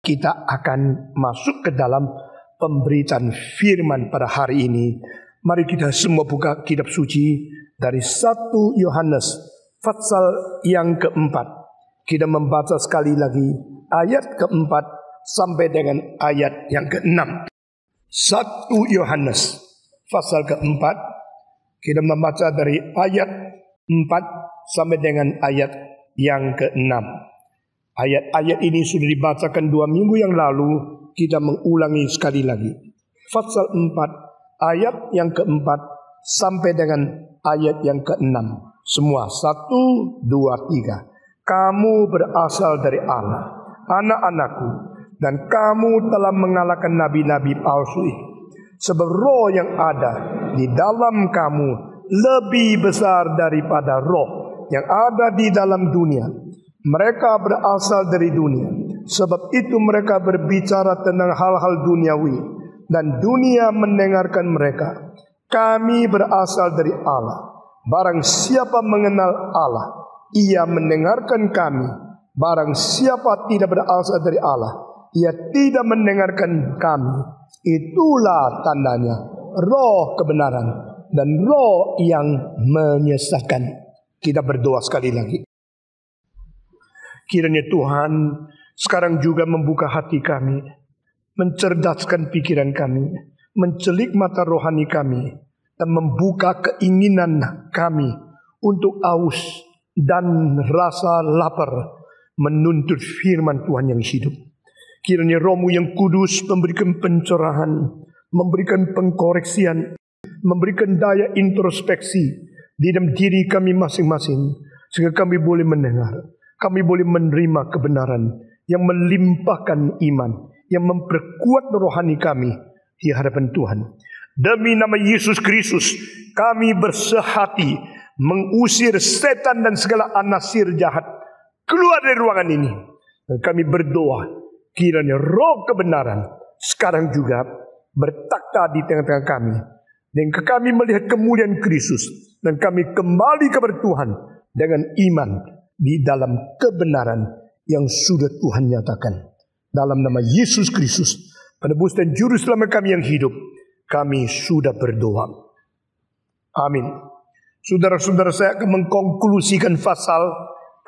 kita akan masuk ke dalam pemberitaan firman pada hari ini. Mari kita semua buka kitab suci dari 1 Yohanes pasal yang keempat. Kita membaca sekali lagi ayat keempat sampai dengan ayat yang keenam. 1 Yohanes pasal keempat. Kita membaca dari ayat 4 sampai dengan ayat yang keenam. Ayat-ayat ini sudah dibacakan 2 minggu yang lalu. Kita mengulangi sekali lagi. Pasal 4 ayat yang keempat sampai dengan ayat yang keenam. Semua 1, 2, 3. Kamu berasal dari Allah, anak-anakku, dan kamu telah mengalahkan nabi-nabi palsu itu. Sebab roh yang ada di dalam kamu lebih besar daripada roh yang ada di dalam dunia. Mereka berasal dari dunia, sebab itu mereka berbicara tentang hal-hal duniawi, dan dunia mendengarkan mereka. Kami berasal dari Allah. Barang siapa mengenal Allah, ia mendengarkan kami. Barang siapa tidak berasal dari Allah, ia tidak mendengarkan kami. Itulah tandanya roh kebenaran dan roh yang menyesatkan. Kita berdoa sekali lagi. Kiranya Tuhan sekarang juga membuka hati kami, mencerdaskan pikiran kami, mencelik mata rohani kami, dan membuka keinginan kami untuk aus dan rasa lapar menuntut firman Tuhan yang hidup. Kiranya Roh-Mu yang kudus memberikan pencerahan, memberikan pengkoreksian, memberikan daya introspeksi di dalam diri kami masing-masing, sehingga kami boleh mendengar. Kami boleh menerima kebenaran yang melimpahkan iman, yang memperkuat rohani kami di hadapan Tuhan. Demi nama Yesus Kristus, kami bersehati mengusir setan dan segala anasir jahat keluar dari ruangan ini. Dan kami berdoa, kiranya roh kebenaran sekarang juga bertakhta di tengah-tengah kami. Dan kami melihat kemuliaan Kristus, dan kami kembali kepada Tuhan dengan iman di dalam kebenaran yang sudah Tuhan nyatakan. Dalam nama Yesus Kristus, penebus dan juru selamat kami yang hidup, kami sudah berdoa. Amin. Saudara-saudara, saya akan mengkonklusikan pasal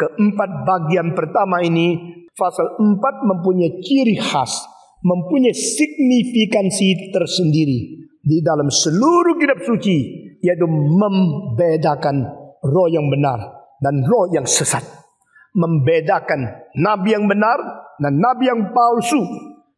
keempat bagian pertama ini. Pasal 4 mempunyai ciri khas, mempunyai signifikansi tersendiri di dalam seluruh kitab suci, yaitu membedakan roh yang benar dan roh yang sesat. Membedakan nabi yang benar dan nabi yang palsu.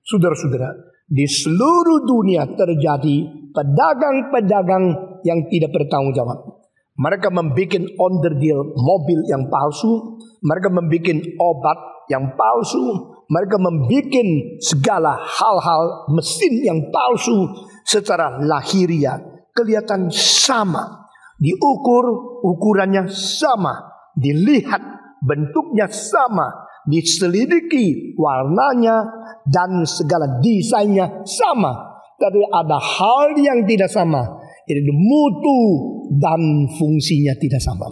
Saudara-saudara, di seluruh dunia terjadi pedagang-pedagang yang tidak bertanggung jawab. Mereka membuat onderdil mobil yang palsu. Mereka membuat obat yang palsu. Mereka membuat segala hal-hal mesin yang palsu. Secara lahiriah kelihatan sama. Diukur, ukurannya sama. Dilihat, bentuknya sama. Diselidiki, warnanya dan segala desainnya sama. Tapi ada hal yang tidak sama, yaitu mutu dan fungsinya tidak sama.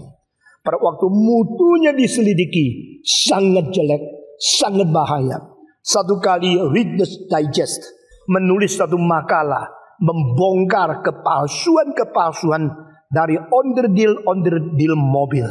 Pada waktu mutunya diselidiki, sangat jelek, sangat bahaya. Satu kali Reader's Digest menulis satu makalah membongkar kepalsuan-kepalsuan dari onderdil mobil.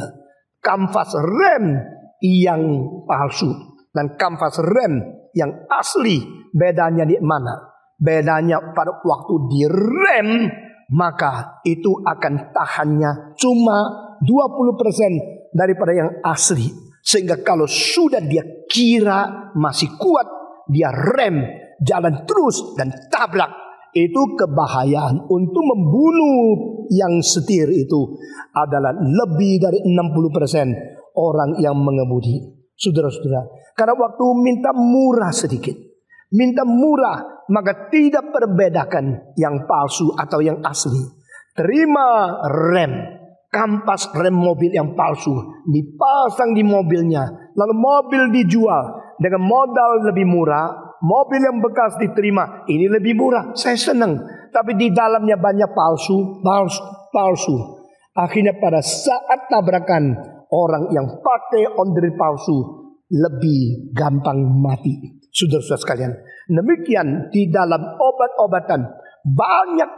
Kanvas rem yang palsu dan kanvas rem yang asli, bedanya di mana? Bedanya pada waktu di rem, maka itu akan tahannya cuma 20% daripada yang asli. Sehingga kalau sudah dia kira masih kuat, dia rem, jalan terus dan tabrak. Itu kebahayaan. Untuk membunuh yang setir itu adalah lebih dari 60% orang yang mengemudi. Saudara-saudara, karena waktu minta murah sedikit, minta murah, maka tidak perbedakan yang palsu atau yang asli. Terima rem, kampas rem mobil yang palsu, dipasang di mobilnya, lalu mobil dijual dengan modal lebih murah. Mobil yang bekas diterima, ini lebih murah, saya senang. Tapi di dalamnya banyak palsu. Akhirnya pada saat tabrakan, orang yang pakai onderdil palsu lebih gampang mati. Saudara-saudara sekalian, demikian di dalam obat-obatan,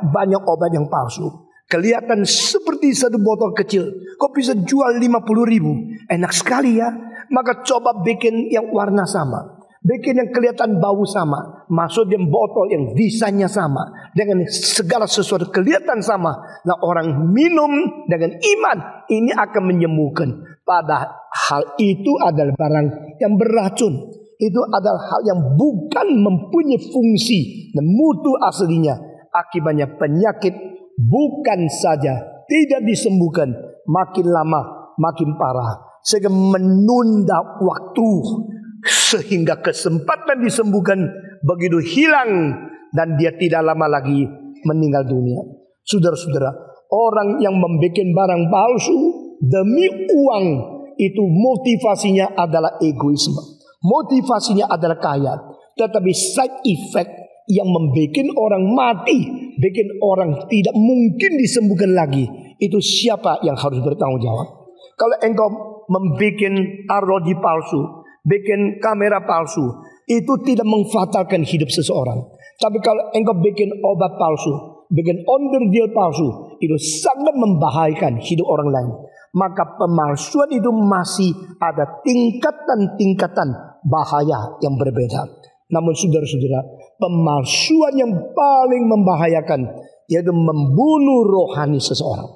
banyak obat yang palsu. Kelihatan seperti satu botol kecil, kok bisa jual 50.000? Enak sekali ya. Maka coba bikin yang warna sama, bikin yang kelihatan bau sama, masuk di botol yang desainnya sama, dengan segala sesuatu kelihatan sama. Nah, orang minum dengan iman, ini akan menyembuhkan. Padahal itu adalah barang yang beracun. Itu adalah hal yang bukan mempunyai fungsi dan mutu aslinya. Akibatnya penyakit bukan saja tidak disembuhkan, makin lama makin parah, sehingga menunda waktu, sehingga kesempatan disembuhkan begitu hilang dan dia tidak lama lagi meninggal dunia. Saudara-saudara, orang yang membuat barang palsu demi uang, itu motivasinya adalah egoisme, motivasinya adalah kaya. Tetapi side effect yang membuat orang mati, bikin orang tidak mungkin disembuhkan lagi, itu siapa yang harus bertanggung jawab? Kalau engkau membuat arloji palsu, bikin kamera palsu, itu tidak memfatalkan hidup seseorang. Tapi kalau engkau bikin obat palsu, bikin onder deal palsu, itu sangat membahayakan hidup orang lain. Maka pemalsuan itu masih ada tingkatan-tingkatan bahaya yang berbeda. Namun saudara-saudara, pemalsuan yang paling membahayakan yaitu membunuh rohani seseorang,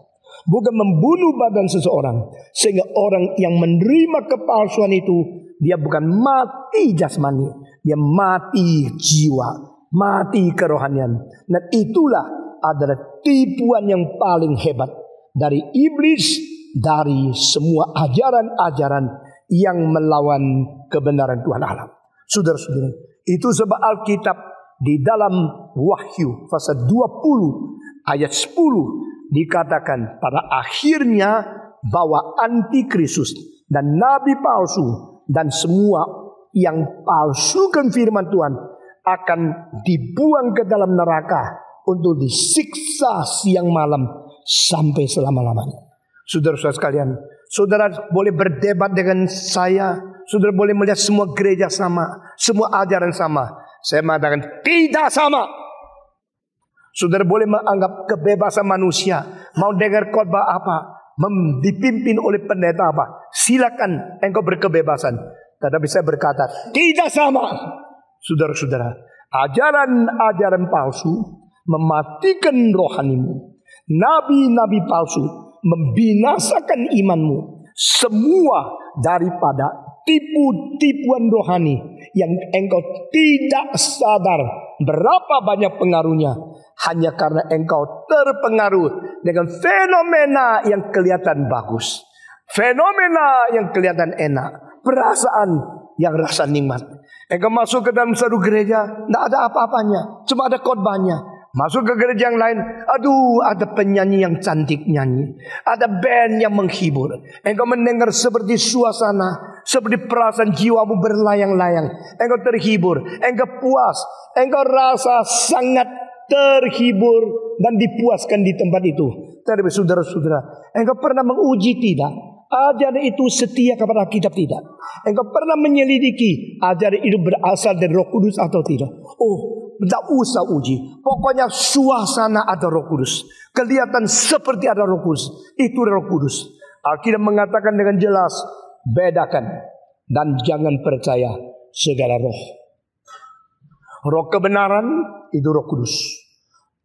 bukan membunuh badan seseorang. Sehingga orang yang menerima kepalsuan itu, dia bukan mati jasmani, dia mati jiwa, mati kerohanian. Dan itulah adalah tipuan yang paling hebat dari iblis, dari semua ajaran-ajaran yang melawan kebenaran Tuhan Allah. Saudara-saudara, itu sebab Alkitab di dalam Wahyu pasal 20 ayat 10 dikatakan pada akhirnya bahwa antikristus dan nabi palsu dan semua yang palsukan firman Tuhan akan dibuang ke dalam neraka untuk disiksa siang malam sampai selama-lamanya. Saudara-saudara sekalian, saudara boleh berdebat dengan saya, saudara boleh melihat semua gereja sama, semua ajaran sama. Saya mengatakan tidak sama. Saudara boleh menganggap kebebasan manusia, mau dengar khotbah apa, dipimpin oleh pendeta apa, silakan engkau berkebebasan. Tetapi saya berkata tidak sama. Saudara-saudara, ajaran-ajaran palsu mematikan rohanimu. Nabi-nabi palsu membinasakan imanmu. Semua daripada tipu-tipuan rohani yang engkau tidak sadar berapa banyak pengaruhnya, hanya karena engkau terpengaruh dengan fenomena yang kelihatan bagus, fenomena yang kelihatan enak, perasaan yang rasa nikmat. Engkau masuk ke dalam satu gereja, tidak ada apa-apanya, cuma ada khotbahnya. Masuk ke gereja yang lain, aduh, ada penyanyi yang cantik nyanyi, ada band yang menghibur. Engkau mendengar seperti suasana, seperti perasaan jiwamu berlayang-layang. Engkau terhibur, engkau puas, engkau rasa sangat terhibur dan dipuaskan di tempat itu. Tapi saudara-saudara, engkau pernah menguji tidak? Ajaran itu setia kepada Alkitab tidak? Engkau pernah menyelidiki ajaran itu berasal dari Roh Kudus atau tidak? Oh, tidak usah uji. Pokoknya suasana ada Roh Kudus, kelihatan seperti ada Roh Kudus, itu Roh Kudus. Alkitab mengatakan dengan jelas, bedakan dan jangan percaya segala roh. Roh kebenaran itu Roh Kudus.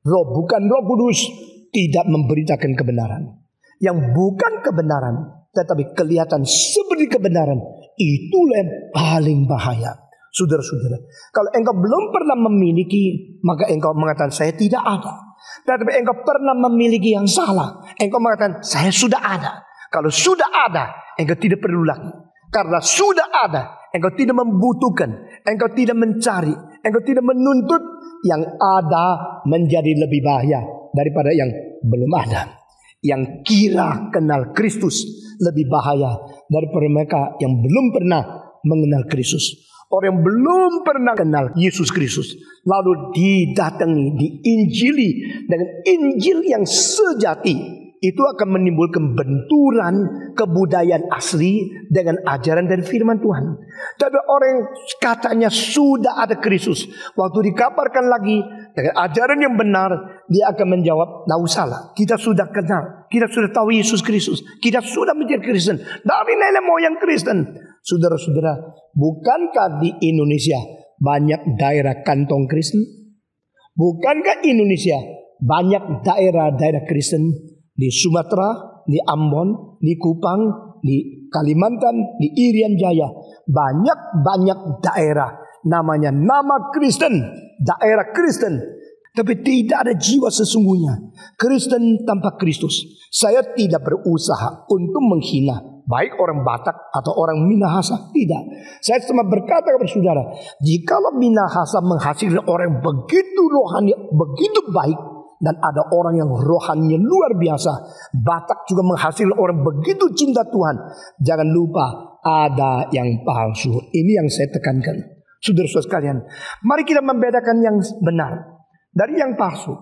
Roh bukan Roh Kudus tidak memberitakan kebenaran. Yang bukan kebenaran tetapi kelihatan seperti kebenaran, itulah yang paling bahaya. Saudara-saudara, kalau engkau belum pernah memiliki, maka engkau mengatakan saya tidak ada. Tetapi engkau pernah memiliki yang salah, engkau mengatakan saya sudah ada. Kalau sudah ada, engkau tidak perlu lagi. Karena sudah ada, engkau tidak membutuhkan, engkau tidak mencari, engkau tidak menuntut. Yang ada menjadi lebih bahaya daripada yang belum ada. Yang kira kenal Kristus lebih bahaya daripada mereka yang belum pernah mengenal Kristus. Orang yang belum pernah kenal Yesus Kristus lalu didatangi, diinjili dengan Injil yang sejati, itu akan menimbulkan benturan kebudayaan asli dengan ajaran dan firman Tuhan. Tapi orang yang katanya sudah ada Kristus, waktu dikabarkan lagi dengan ajaran yang benar, dia akan menjawab, "Tidak usahlah, kita sudah kenal, kita sudah tahu Yesus Kristus, kita sudah menjadi Kristen dari nenek moyang Kristen." Saudara-saudara, bukankah di Indonesia banyak daerah kantong Kristen? Bukankah Indonesia banyak daerah-daerah Kristen di Sumatera, di Ambon, di Kupang, di Kalimantan, di Irian Jaya. Banyak daerah namanya nama Kristen, daerah Kristen. Tapi tidak ada jiwa sesungguhnya Kristen tanpa Kristus. Saya tidak berusaha untuk menghina baik orang Batak atau orang Minahasa, tidak. Saya cuma berkata kepada saudara, jikalau Minahasa menghasilkan orang yang begitu rohani, begitu baik, dan ada orang yang rohaninya luar biasa, Batak juga menghasilkan orang begitu cinta Tuhan, jangan lupa ada yang palsu. Ini yang saya tekankan. Saudara-saudara sekalian, mari kita membedakan yang benar dari yang palsu.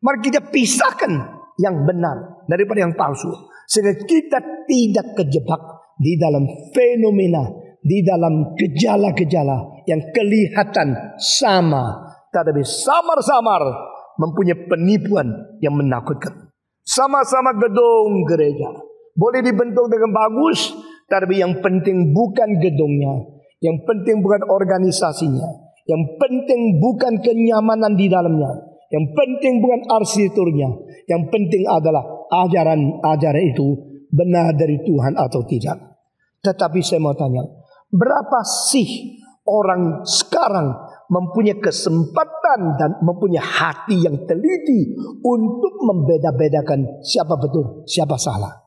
Mari kita pisahkan yang benar daripada yang palsu, sehingga kita tidak kejebak di dalam fenomena, di dalam gejala-gejala yang kelihatan sama, tetapi samar-samar mempunyai penipuan yang menakutkan. Sama-sama gedung gereja boleh dibentuk dengan bagus, tapi yang penting bukan gedungnya, yang penting bukan organisasinya, yang penting bukan kenyamanan di dalamnya, yang penting bukan arsitekturnya, yang penting adalah ajaran itu benar dari Tuhan atau tidak. Tetapi saya mau tanya, berapa sih orang sekarang mempunyai kesempatan dan mempunyai hati yang teliti untuk membeda-bedakan siapa betul, siapa salah?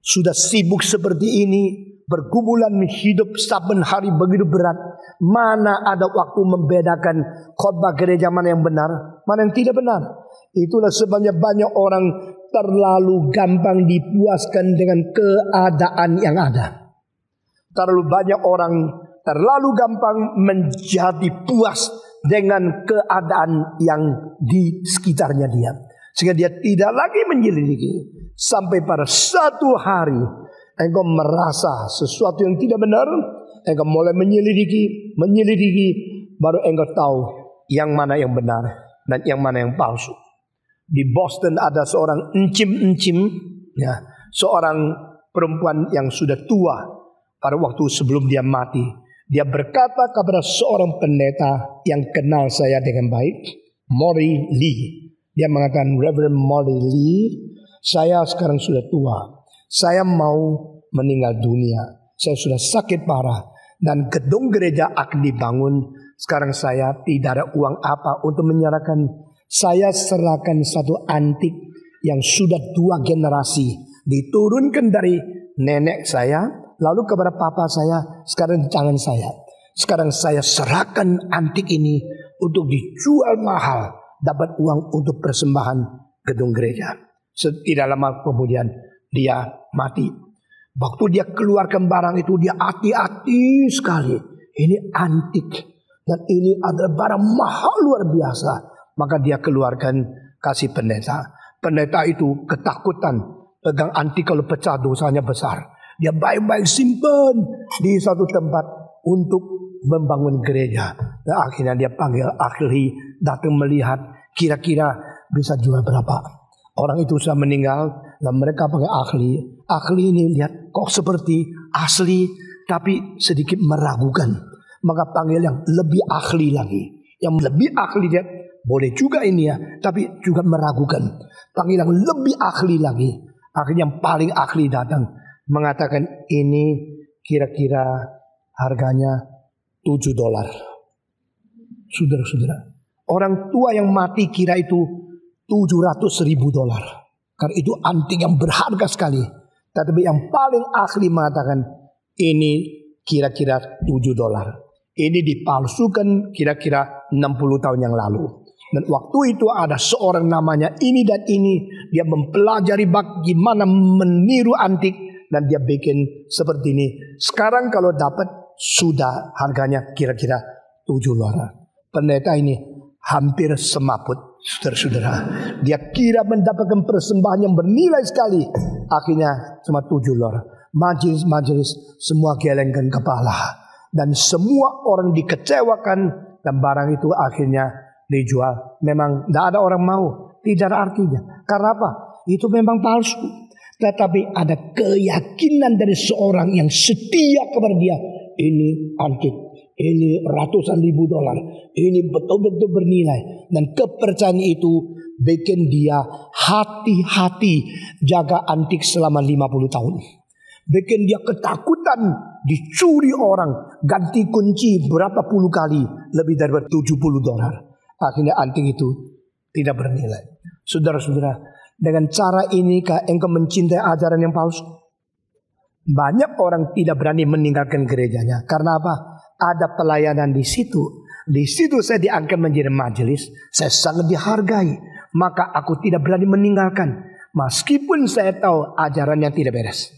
Sudah sibuk seperti ini, bergumulan hidup saben hari begitu berat, mana ada waktu membedakan khotbah gereja mana yang benar, mana yang tidak benar. Itulah sebabnya banyak orang terlalu gampang dipuaskan dengan keadaan yang ada. Terlalu banyak orang terlalu gampang menjadi puas dengan keadaan yang di sekitarnya dia, sehingga dia tidak lagi menyelidiki. Sampai pada satu hari engkau merasa sesuatu yang tidak benar, engkau mulai menyelidiki, baru engkau tahu yang mana yang benar dan yang mana yang palsu. Di Boston ada seorang encim, ya, seorang perempuan yang sudah tua pada waktu sebelum dia mati. Dia berkata kepada seorang pendeta yang kenal saya dengan baik, Maury Lee. Dia mengatakan, "Reverend Maury Lee, saya sekarang sudah tua. Saya mau meninggal dunia. Saya sudah sakit parah. Dan gedung gereja akan dibangun. Sekarang saya tidak ada uang apa untuk menyerahkan. Saya serahkan satu antik yang sudah 2 generasi. Diturunkan dari nenek saya, lalu kepada papa saya, sekarang di tangan saya. Sekarang saya serahkan antik ini untuk dijual mahal, dapat uang untuk persembahan gedung gereja." Tidak lama kemudian dia mati. Waktu dia keluarkan barang itu, dia hati-hati sekali. Ini antik dan ini adalah barang mahal luar biasa. Maka dia keluarkan, kasih pendeta. Pendeta itu ketakutan, pegang antik kalau pecah dosanya besar. Dia baik-baik simpan di satu tempat untuk membangun gereja. Dan akhirnya dia panggil ahli datang melihat kira-kira bisa jual berapa. Orang itu sudah meninggal dan mereka pakai ahli. Ahli ini lihat kok seperti asli tapi sedikit meragukan. Maka panggil yang lebih ahli lagi. Yang lebih ahli lihat boleh juga ini ya, tapi juga meragukan. Panggil yang lebih ahli lagi. Akhirnya yang paling ahli datang, mengatakan ini kira-kira harganya $7. Saudara-saudara, orang tua yang mati kira itu $700.000. Karena itu antik yang berharga sekali. Tetapi yang paling ahli mengatakan ini kira-kira $7. Ini dipalsukan kira-kira 60 tahun yang lalu. Dan waktu itu ada seorang namanya ini dan ini. Dia mempelajari bagaimana meniru antik. Dan dia bikin seperti ini. Sekarang kalau dapat sudah harganya kira-kira $7. Pendeta ini hampir semaput. Saudara-saudara, dia kira mendapatkan persembahan yang bernilai sekali. Akhirnya cuma $7. Majelis-majelis semua gelengkan kepala. Dan semua orang dikecewakan. Dan barang itu akhirnya dijual. Memang tidak ada orang mau. Tidak ada artinya. Karena apa? Itu memang palsu. Tetapi ada keyakinan dari seorang yang setia kepada dia. Ini antik. Ini ratusan ribu dolar. Ini betul-betul bernilai. Dan kepercayaan itu bikin dia hati-hati jaga antik selama 50 tahun. Bikin dia ketakutan dicuri orang. Ganti kunci berapa puluh kali. Lebih dari 70 dolar. Akhirnya antik itu tidak bernilai. Saudara-saudara, dengan cara inikah engkau mencintai ajaran yang palsu? Banyak orang tidak berani meninggalkan gerejanya. Karena apa? Ada pelayanan di situ. Di situ saya diangkat menjadi majelis. Saya sangat dihargai. Maka aku tidak berani meninggalkan. Meskipun saya tahu ajarannya tidak beres.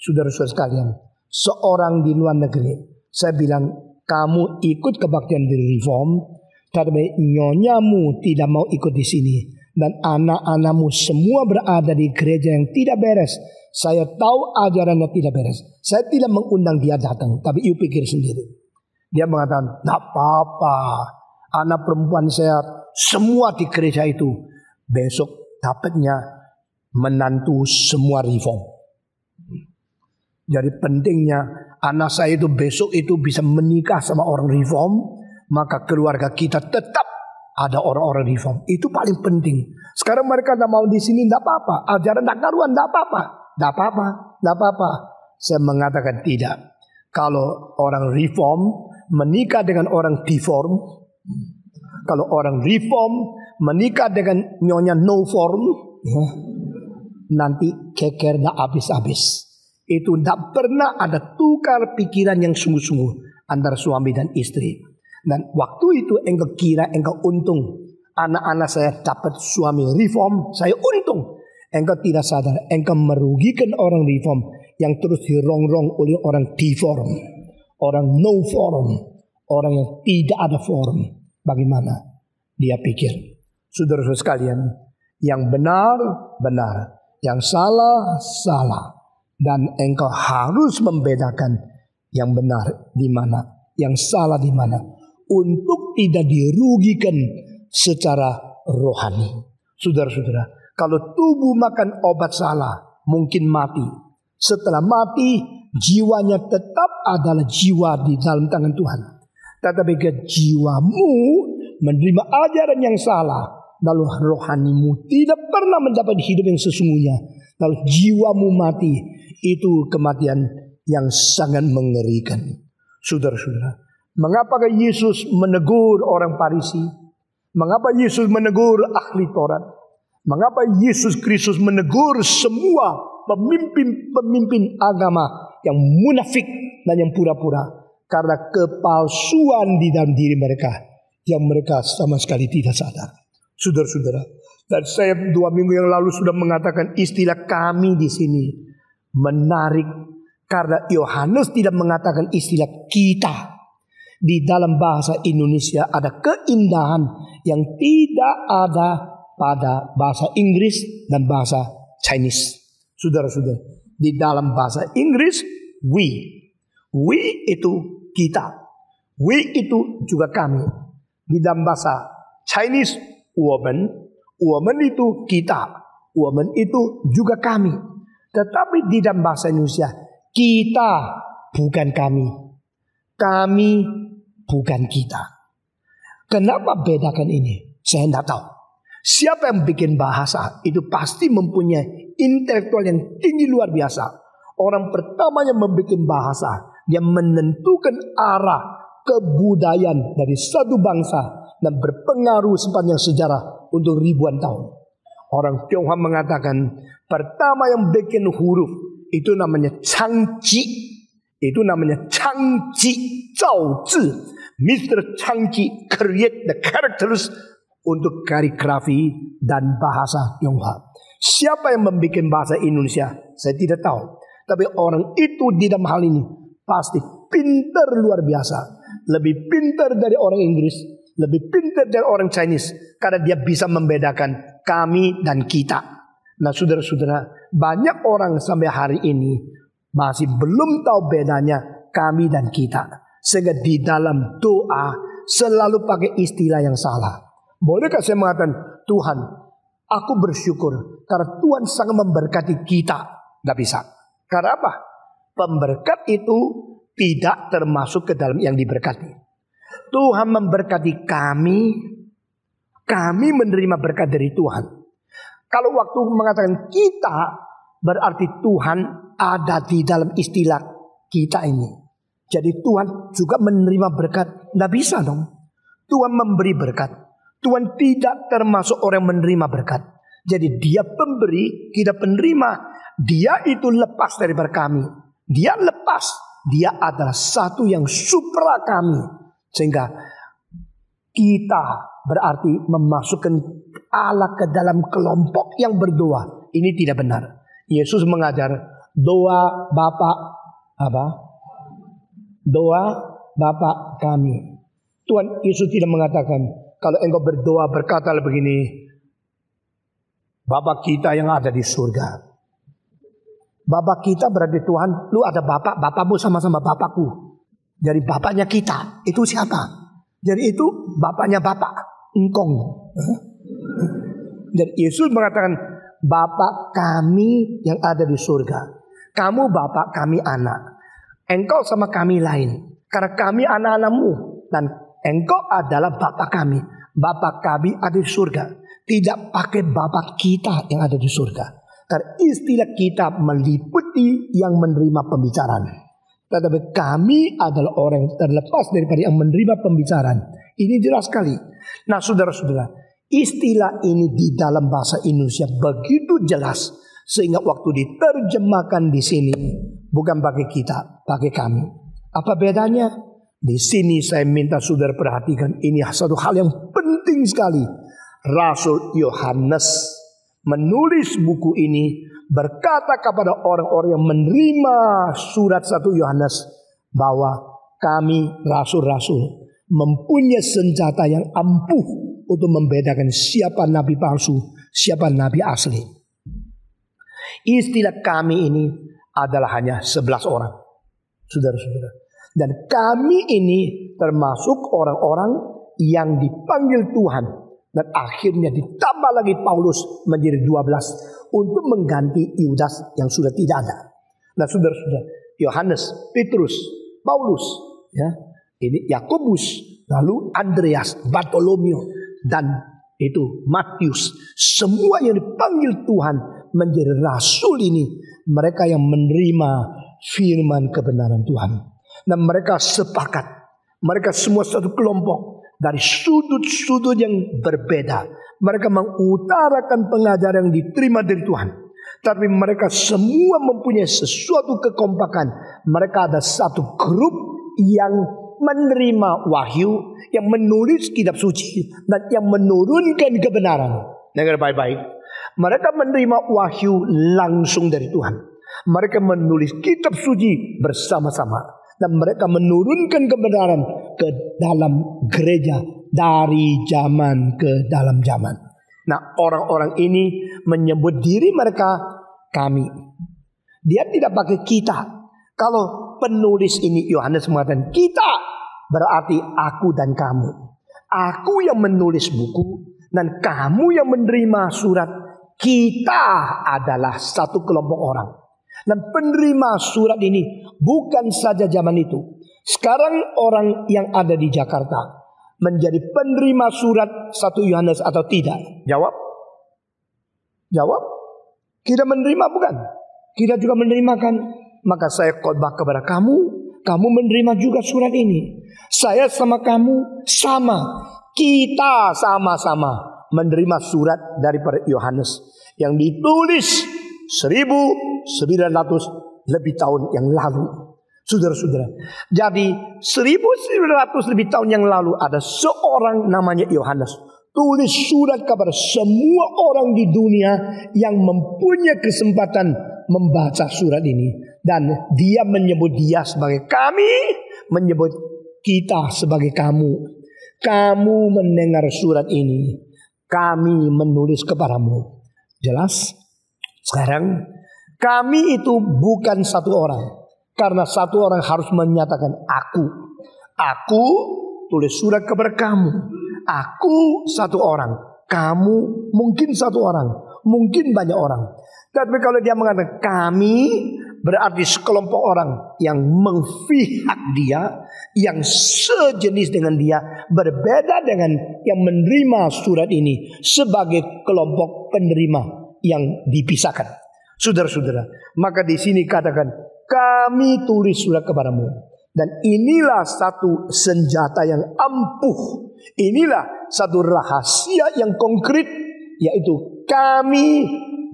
Saudara-saudara sekalian, seorang di luar negeri, saya bilang, kamu ikut kebaktian di Reform, tapi nyonyamu tidak mau ikut di sini. Dan anak-anakmu semua berada di gereja yang tidak beres. Saya tahu ajarannya tidak beres. Saya tidak mengundang dia datang, tapi you pikir sendiri. Dia mengatakan, tidak apa-apa. Anak perempuan saya semua di gereja itu. Besok dapatnya menantu semua Reform. Jadi pentingnya anak saya itu besok itu bisa menikah sama orang Reform. Maka keluarga kita tetap ada orang-orang Reform. Itu paling penting. Sekarang mereka tidak mau di sini, tidak apa-apa. Ajaran tidak karuan, tidak apa-apa. Tidak apa-apa, tidak apa-apa. Saya mengatakan tidak. Kalau orang Reform menikah dengan orang deform. Kalau orang Reform menikah dengan nyonya no form. Nanti keker tidak habis-habis. Itu tidak pernah ada tukar pikiran yang sungguh-sungguh antara suami dan istri. Dan waktu itu engkau kira engkau untung. Anak-anak saya dapat suami Reform, saya untung. Engkau tidak sadar, engkau merugikan orang Reform yang terus dirongrong oleh orang deform, orang no form, orang yang tidak ada form. Bagaimana dia pikir? Saudara-saudara sekalian, yang benar, benar. Yang salah, salah. Dan engkau harus membedakan yang benar di mana, yang salah di mana. Untuk tidak dirugikan secara rohani. Saudara-saudara, kalau tubuh makan obat salah, mungkin mati. Setelah mati, jiwanya tetap adalah jiwa di dalam tangan Tuhan. Tetapi ke jiwamu menerima ajaran yang salah, lalu rohanimu tidak pernah mendapat hidup yang sesungguhnya, lalu jiwamu mati, itu kematian yang sangat mengerikan. Saudara-saudara, mengapa Yesus menegur orang Farisi? Mengapa Yesus menegur ahli Taurat? Mengapa Yesus Kristus menegur semua pemimpin agama yang munafik dan yang pura-pura? Karena kepalsuan di dalam diri mereka yang mereka sama sekali tidak sadar. Saudara-saudara, dan saya 2 minggu yang lalu sudah mengatakan istilah kami di sini menarik. Karena Yohanes tidak mengatakan istilah kita. Di dalam bahasa Indonesia ada keindahan yang tidak ada pada bahasa Inggris dan bahasa Chinese. Saudara-saudara, di dalam bahasa Inggris we itu kita, we itu juga kami. Di dalam bahasa Chinese woman itu kita, woman itu juga kami. Tetapi di dalam bahasa Indonesia kita bukan kami, kami bukan kita. Kenapa bedakan ini? Saya tidak tahu. Siapa yang bikin bahasa itu pasti mempunyai intelektual yang tinggi luar biasa. Orang pertama yang membuat bahasa, dia menentukan arah kebudayaan dari satu bangsa dan berpengaruh sepanjang sejarah untuk ribuan tahun. Orang Tionghoa mengatakan pertama yang bikin huruf itu namanya Changji. Itu namanya Changji Zhao Zhi. Mr. Changji create the characters untuk kaligrafi dan bahasa Tionghoa. Siapa yang membuat bahasa Indonesia? Saya tidak tahu. Tapi orang itu di dalam hal ini pasti pintar luar biasa. Lebih pintar dari orang Inggris, lebih pintar dari orang Chinese. Karena dia bisa membedakan kami dan kita. Nah saudara-saudara, banyak orang sampai hari ini masih belum tahu bedanya kami dan kita. Sehingga di dalam doa selalu pakai istilah yang salah. Bolehkah saya mengatakan, Tuhan, aku bersyukur karena Tuhan sangat memberkati kita? Tidak bisa. Karena apa? Pemberkat itu tidak termasuk ke dalam yang diberkati. Tuhan memberkati kami, kami menerima berkat dari Tuhan. Kalau waktu mengatakan kita, berarti Tuhan ada di dalam istilah kita ini. Jadi Tuhan juga menerima berkat. Tidak bisa dong. Tuhan memberi berkat. Tuhan tidak termasuk orang menerima berkat. Jadi dia pemberi, kita penerima. Dia itu lepas daripada kami. Dia lepas. Dia adalah satu yang supra kami. Sehingga kita berarti memasukkan Allah ke dalam kelompok yang berdoa. Ini tidak benar. Yesus mengajar doa Bapa apa? Doa Bapa kami. Tuhan Yesus tidak mengatakan kalau engkau berdoa berkatalah begini, Bapa kita yang ada di surga. Bapa kita berarti Tuhan, lu ada Bapak, Bapakmu sama-sama Bapakku. Dari Bapaknya kita, itu siapa? Jadi itu Bapaknya Bapak, engkong. Jadi Yesus mengatakan, Bapa kami yang ada di surga. Kamu Bapak, kami anak. Engkau sama kami lain. Karena kami anak-anakmu. Dan engkau adalah Bapak kami. Bapak kami ada di surga. Tidak pakai Bapak kita yang ada di surga. Karena istilah kita meliputi yang menerima pembicaraan. Tetapi kami adalah orang yang terlepas daripada yang menerima pembicaraan. Ini jelas sekali. Nah saudara-saudara, istilah ini di dalam bahasa Indonesia begitu jelas. Sehingga waktu diterjemahkan di sini bukan bagi kita, bagi kami. Apa bedanya? Di sini saya minta saudara perhatikan, ini satu hal yang penting sekali. Rasul Yohanes menulis buku ini berkata kepada orang-orang yang menerima surat 1 Yohanes bahwa kami rasul-rasul mempunyai senjata yang ampuh untuk membedakan siapa nabi palsu, siapa nabi asli. Istilah kami ini adalah hanya 11 orang, saudara-saudara. Dan kami ini termasuk orang-orang yang dipanggil Tuhan. Dan akhirnya ditambah lagi Paulus menjadi 12 untuk mengganti Yudas yang sudah tidak ada. Nah saudara-saudara, Yohanes, Petrus, Paulus, ya, ini Yakobus, lalu Andreas, Bartolomeo, dan itu Matius. Semua yang dipanggil Tuhan menjadi rasul ini, mereka yang menerima firman kebenaran Tuhan. Dan mereka sepakat, mereka semua satu kelompok. Dari sudut-sudut yang berbeda. Mereka mengutarakan pengajaran yang diterima dari Tuhan. Tapi mereka semua mempunyai sesuatu kekompakan. Mereka ada satu grup yang menerima wahyu. Yang menulis kitab suci. Dan yang menurunkan kebenaran. Dengar baik-baik. Mereka menerima wahyu langsung dari Tuhan. Mereka menulis kitab suci bersama-sama. Dan mereka menurunkan kebenaran ke dalam gereja dari zaman ke dalam zaman. Nah orang-orang ini menyebut diri mereka kami. Dia tidak pakai kita. Kalau penulis ini Yohanes mengatakan kita, berarti aku dan kamu. Aku yang menulis buku dan kamu yang menerima surat. Kita adalah satu kelompok orang. Dan penerima surat ini bukan saja zaman itu. Sekarang orang yang ada di Jakarta menjadi penerima surat 1 Yohanes atau tidak? Jawab. Jawab. Kita menerima bukan? Kita juga menerima kan? Maka saya khotbah kepada kamu. Kamu menerima juga surat ini. Saya sama kamu sama. Kita sama-sama menerima surat daripada Yohanes yang ditulis 1900 lebih tahun yang lalu. Saudara-saudara, jadi 1900 lebih tahun yang lalu ada seorang namanya Yohanes tulis surat kepada semua orang di dunia yang mempunyai kesempatan membaca surat ini. Dan dia menyebut dia sebagai kami, menyebut kita sebagai kamu. Kamu mendengar surat ini, kami menulis kepadamu. Jelas? Sekarang Kami itu bukan satu orang. Karena satu orang harus menyatakan aku. Aku tulis surat kepada kamu. Aku satu orang. Kamu mungkin satu orang. Mungkin banyak orang. Tapi kalau dia mengatakan kami, berarti sekelompok orang yang memihak dia, yang sejenis dengan dia, berbeda dengan yang menerima surat ini sebagai kelompok penerima yang dipisahkan. Saudara-saudara, maka di sini katakan kami tulis surat kepadamu, dan inilah satu senjata yang ampuh, inilah satu rahasia yang konkret, yaitu kami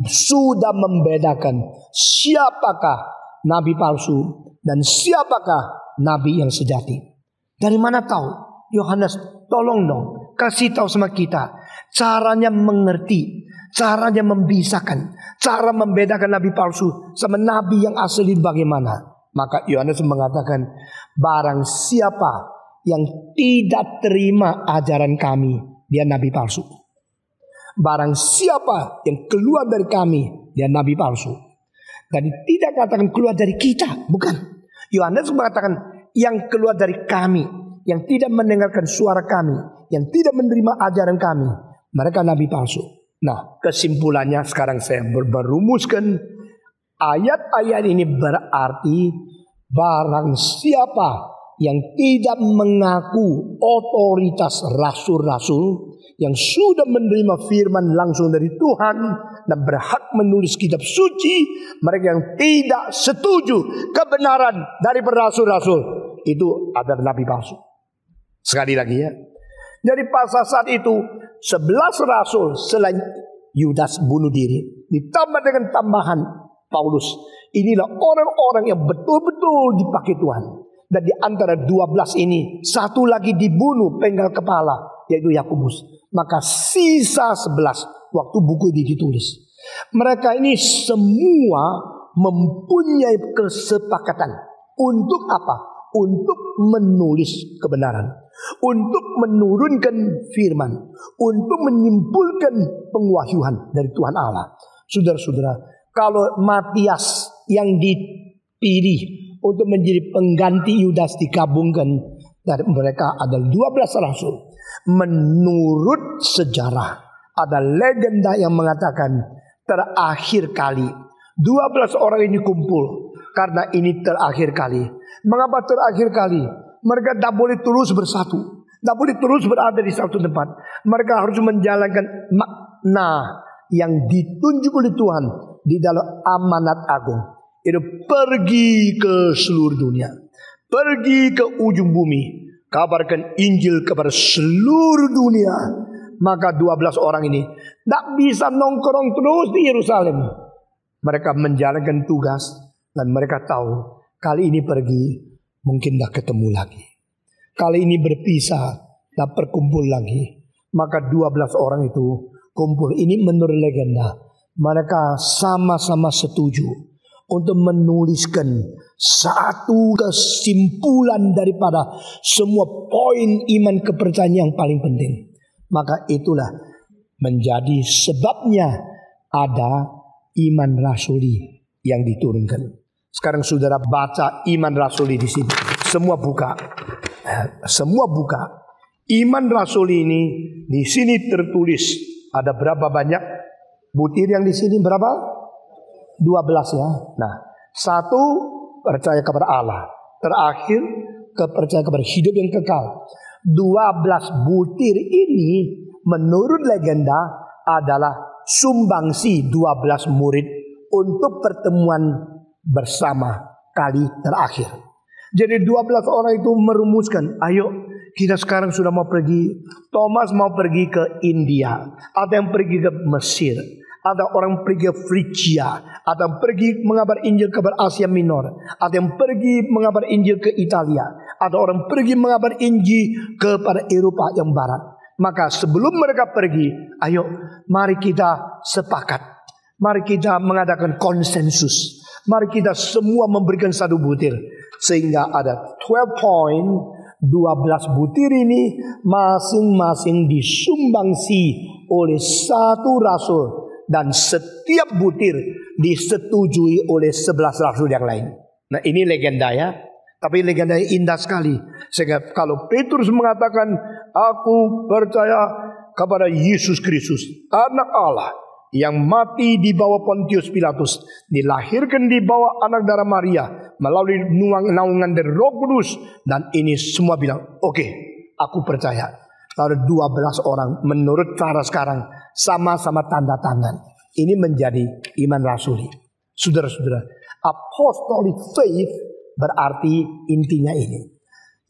sudah membedakan siapakah nabi palsu dan siapakah nabi yang sejati. Dari mana tahu? Yohanes, tolong dong, kasih tahu sama kita caranya mengerti, caranya membisahkan, cara membedakan nabi palsu sama nabi yang asli bagaimana. Maka Yohanes mengatakan, barang siapa yang tidak terima ajaran kami, dia nabi palsu. Barang siapa yang keluar dari kami, dia nabi palsu. Dan tidak katakan keluar dari kita, bukan. Yohanes mengatakan yang keluar dari kami, yang tidak mendengarkan suara kami, yang tidak menerima ajaran kami, mereka nabi palsu. Nah, kesimpulannya sekarang saya berumuskan ayat-ayat ini berarti barang siapa yang tidak mengaku otoritas rasul-rasul yang sudah menerima firman langsung dari Tuhan dan berhak menulis kitab suci, mereka yang tidak setuju kebenaran dari rasul-rasul, itu adalah nabi palsu. Sekali lagi ya. Jadi pada saat itu 11 rasul selain Yudas bunuh diri, ditambah dengan tambahan Paulus. Inilah orang-orang yang betul-betul dipakai Tuhan. Dan di antara 12 ini, satu lagi dibunuh penggal kepala, yaitu Yakobus. Maka sisa 11 waktu buku ini ditulis. Mereka ini semua mempunyai kesepakatan. Untuk apa? Untuk menulis kebenaran, untuk menurunkan firman, untuk menyimpulkan pengwahyuan dari Tuhan Allah. Saudara-saudara, kalau Matias yang dipilih untuk menjadi pengganti Yudas digabungkan, dari mereka ada 12 rasul. Menurut sejarah, ada legenda yang mengatakan terakhir kali 12 orang ini kumpul karena ini terakhir kali. Mengapa terakhir kali? Mereka tidak boleh terus bersatu, tidak boleh terus berada di satu tempat. Mereka harus menjalankan makna yang ditunjuk oleh Tuhan di dalam amanat agung. Itu pergi ke seluruh dunia, pergi ke ujung bumi, kabarkan Injil kepada seluruh dunia. Maka 12 orang ini tidak bisa nongkrong terus di Yerusalem. Mereka menjalankan tugas dan mereka tahu kali ini pergi mungkin tidak ketemu lagi. Kali ini berpisah, tidak berkumpul lagi. Maka 12 orang itu kumpul. Ini menurut legenda. Mereka sama-sama setuju untuk menuliskan satu kesimpulan daripada semua poin iman kepercayaan yang paling penting. Maka itulah menjadi sebabnya ada iman rasuli yang diturunkan. Sekarang saudara baca iman rasuli di sini. Semua buka. Semua buka. Iman rasuli ini di sini tertulis ada berapa banyak butir yang di sini berapa? 12 ya. Nah, 1 percaya kepada Allah. Terakhir kepercayaan kepada hidup yang kekal. 12 butir ini menurut legenda adalah sumbangsi 12 murid untuk pertemuan bersama kali terakhir. Jadi 12 orang itu merumuskan, ayo kita sekarang sudah mau pergi. Thomas mau pergi ke India, ada yang pergi ke Mesir, ada orang pergi ke Frigia, ada yang pergi mengabar Injil ke Asia Minor, ada yang pergi mengabar Injil ke Italia, ada orang pergi mengabar Injil kepada Eropa yang barat. Maka sebelum mereka pergi, ayo mari kita sepakat, mari kita mengadakan konsensus, mari kita semua memberikan satu butir. Sehingga ada 12 poin, 12 butir ini masing-masing disumbangsi oleh satu rasul. Dan setiap butir disetujui oleh 11 rasul yang lain. Nah, ini legenda ya. Tapi legenda indah sekali. Sehingga kalau Petrus mengatakan, aku percaya kepada Yesus Kristus, anak Allah, yang mati di bawah Pontius Pilatus, dilahirkan di bawah anak darah Maria, melalui naungan dari Roh Kudus, dan ini semua bilang, oke, aku percaya. Lalu 12 orang menurut cara sekarang sama-sama tanda tangan. Ini menjadi iman rasuli. Saudara-saudara, apostolic faith berarti intinya ini.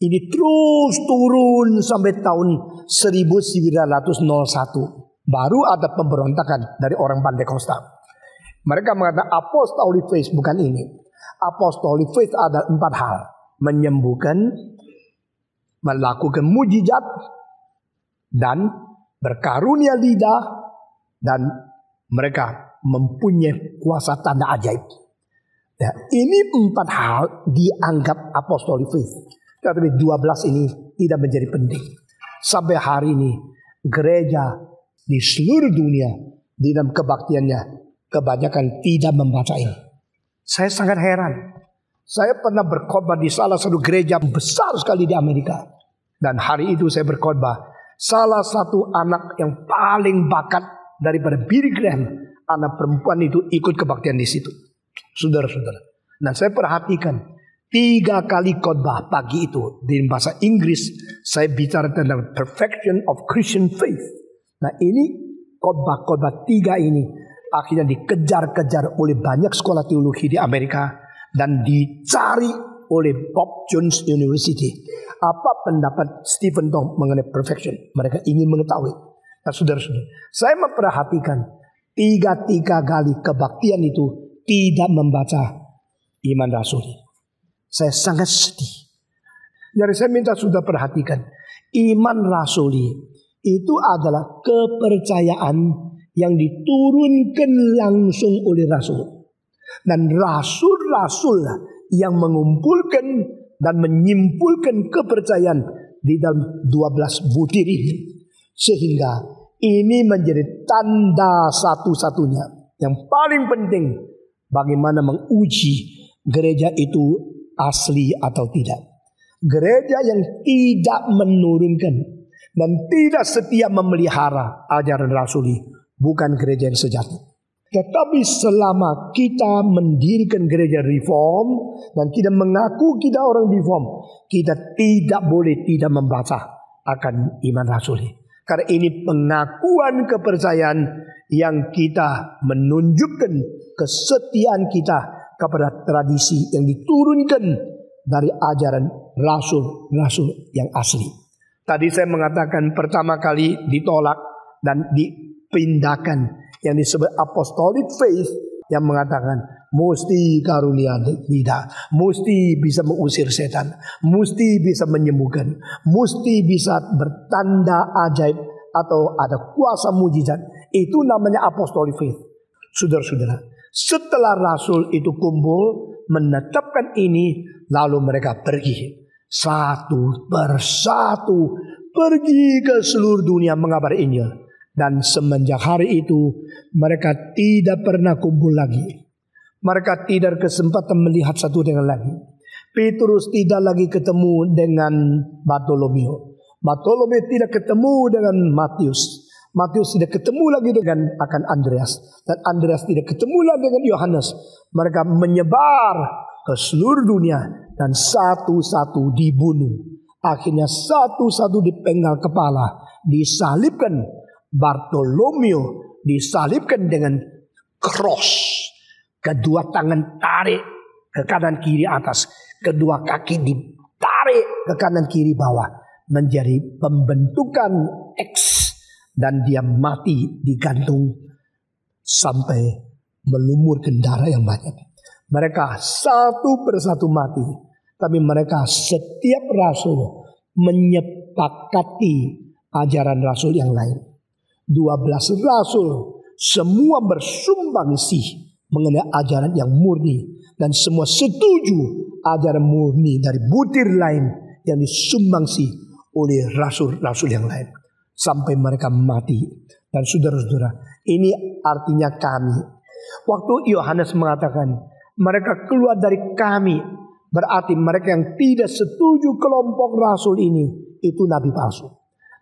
Ini terus turun sampai tahun 1901. Baru ada pemberontakan dari orang Pantekosta. Mereka mengatakan apostolic faith bukan ini. Apostolic faith ada 4 hal. Menyembuhkan, melakukan mujizat, dan berkarunia lidah, dan mereka mempunyai kuasa tanda ajaib. Nah, ini 4 hal dianggap apostolic faith. Tetapi 12 ini tidak menjadi penting. Sampai hari ini gereja di seluruh dunia di dalam kebaktiannya kebanyakan tidak membaca ini. Saya sangat heran. Saya pernah berkhotbah di salah satu gereja besar sekali di Amerika. Dan hari itu saya berkhotbah. Salah satu anak yang paling bakat daripada Billy Graham, anak perempuan itu ikut kebaktian di situ. Saudara-saudara. Nah, saya perhatikan 3 kali khotbah pagi itu di bahasa Inggris saya bicara tentang perfection of Christian faith. Nah, ini khotbah-khotbah 3 ini akhirnya dikejar-kejar oleh banyak sekolah teologi di Amerika dan dicari oleh Bob Jones University. Apa pendapat Stephen Tong mengenai perfection? Mereka ingin mengetahui. Nah, saudara-saudara, saya memperhatikan 3 kali kebaktian itu tidak membaca iman rasuli. Saya sangat sedih. Jadi saya minta sudah perhatikan, iman rasuli itu adalah kepercayaan yang diturunkan langsung oleh rasul. Dan rasul-rasul yang mengumpulkan dan menyimpulkan kepercayaan di dalam 12 butir ini. Sehingga ini menjadi tanda satu-satunya yang paling penting bagaimana menguji gereja itu asli atau tidak. Gereja yang tidak menurunkan dan tidak setia memelihara ajaran rasuli bukan gereja yang sejati. Tetapi selama kita mendirikan gereja reform dan kita mengaku kita orang reform, kita tidak boleh tidak membaca akan iman rasuli. Karena ini pengakuan kepercayaan yang kita menunjukkan kesetiaan kita kepada tradisi yang diturunkan dari ajaran rasul-rasul yang asli. Tadi saya mengatakan pertama kali ditolak dan dipindahkan yang disebut apostolic faith yang mengatakan mesti karunia lidah, mesti bisa mengusir setan, mesti bisa menyembuhkan, mesti bisa bertanda ajaib atau ada kuasa mujizat. Itu namanya apostolic faith. Saudara-saudara, setelah rasul itu kumpul menetapkan ini, lalu mereka pergi satu persatu pergi ke seluruh dunia mengabari Injil. Dan semenjak hari itu mereka tidak pernah kumpul lagi. Mereka tidak kesempatan melihat satu dengan lagi. Petrus tidak lagi ketemu dengan Bartolomeo. Bartolomeo tidak ketemu dengan Matius. Matius tidak ketemu lagi dengan akan Andreas. Dan Andreas tidak ketemu lagi dengan Yohanes. Mereka menyebar ke seluruh dunia dan satu-satu dibunuh. Akhirnya satu-satu dipenggal kepala, disalibkan. Bartolomeo disalibkan dengan cross. Kedua tangan tarik ke kanan kiri atas, kedua kaki ditarik ke kanan kiri bawah, menjadi pembentukan X. Dan dia mati digantung sampai melumurkan darah yang banyak. Mereka satu persatu mati, tapi mereka setiap rasul menyepakati ajaran rasul yang lain. 12 rasul semua bersumbangsi mengenai ajaran yang murni, dan semua setuju ajaran murni dari butir lain yang disumbangsi oleh rasul-rasul yang lain sampai mereka mati. Dan saudara-saudara, ini artinya kami Waktu Yohanes mengatakan mereka keluar dari kami, berarti mereka yang tidak setuju kelompok rasul ini, itu nabi palsu.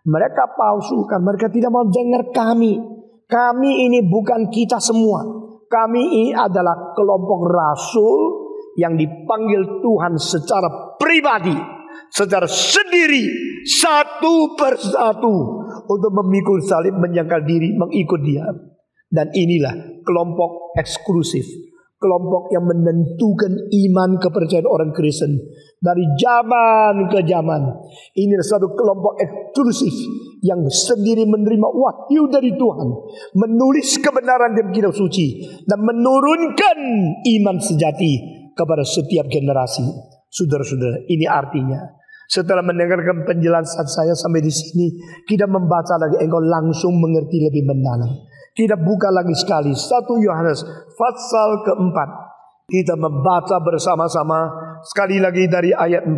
Mereka palsukan, mereka tidak mau dengar kami. Kami ini bukan kita semua. Kami ini adalah kelompok rasul yang dipanggil Tuhan secara pribadi, secara sendiri, satu persatu, untuk memikul salib, menyangkal diri, mengikut Dia. Dan inilah kelompok eksklusif, kelompok yang menentukan iman kepercayaan orang Kristen dari zaman ke zaman. Ini satu kelompok eksklusif yang sendiri menerima wahyu dari Tuhan, menulis kebenaran dalam kitab suci, dan menurunkan iman sejati kepada setiap generasi. Saudara-saudara, ini artinya setelah mendengarkan penjelasan saya sampai di sini, kita membaca lagi, engkau langsung mengerti lebih mendalam. Kita buka lagi sekali 1 Yohanes pasal keempat. Kita membaca bersama-sama sekali lagi dari ayat 4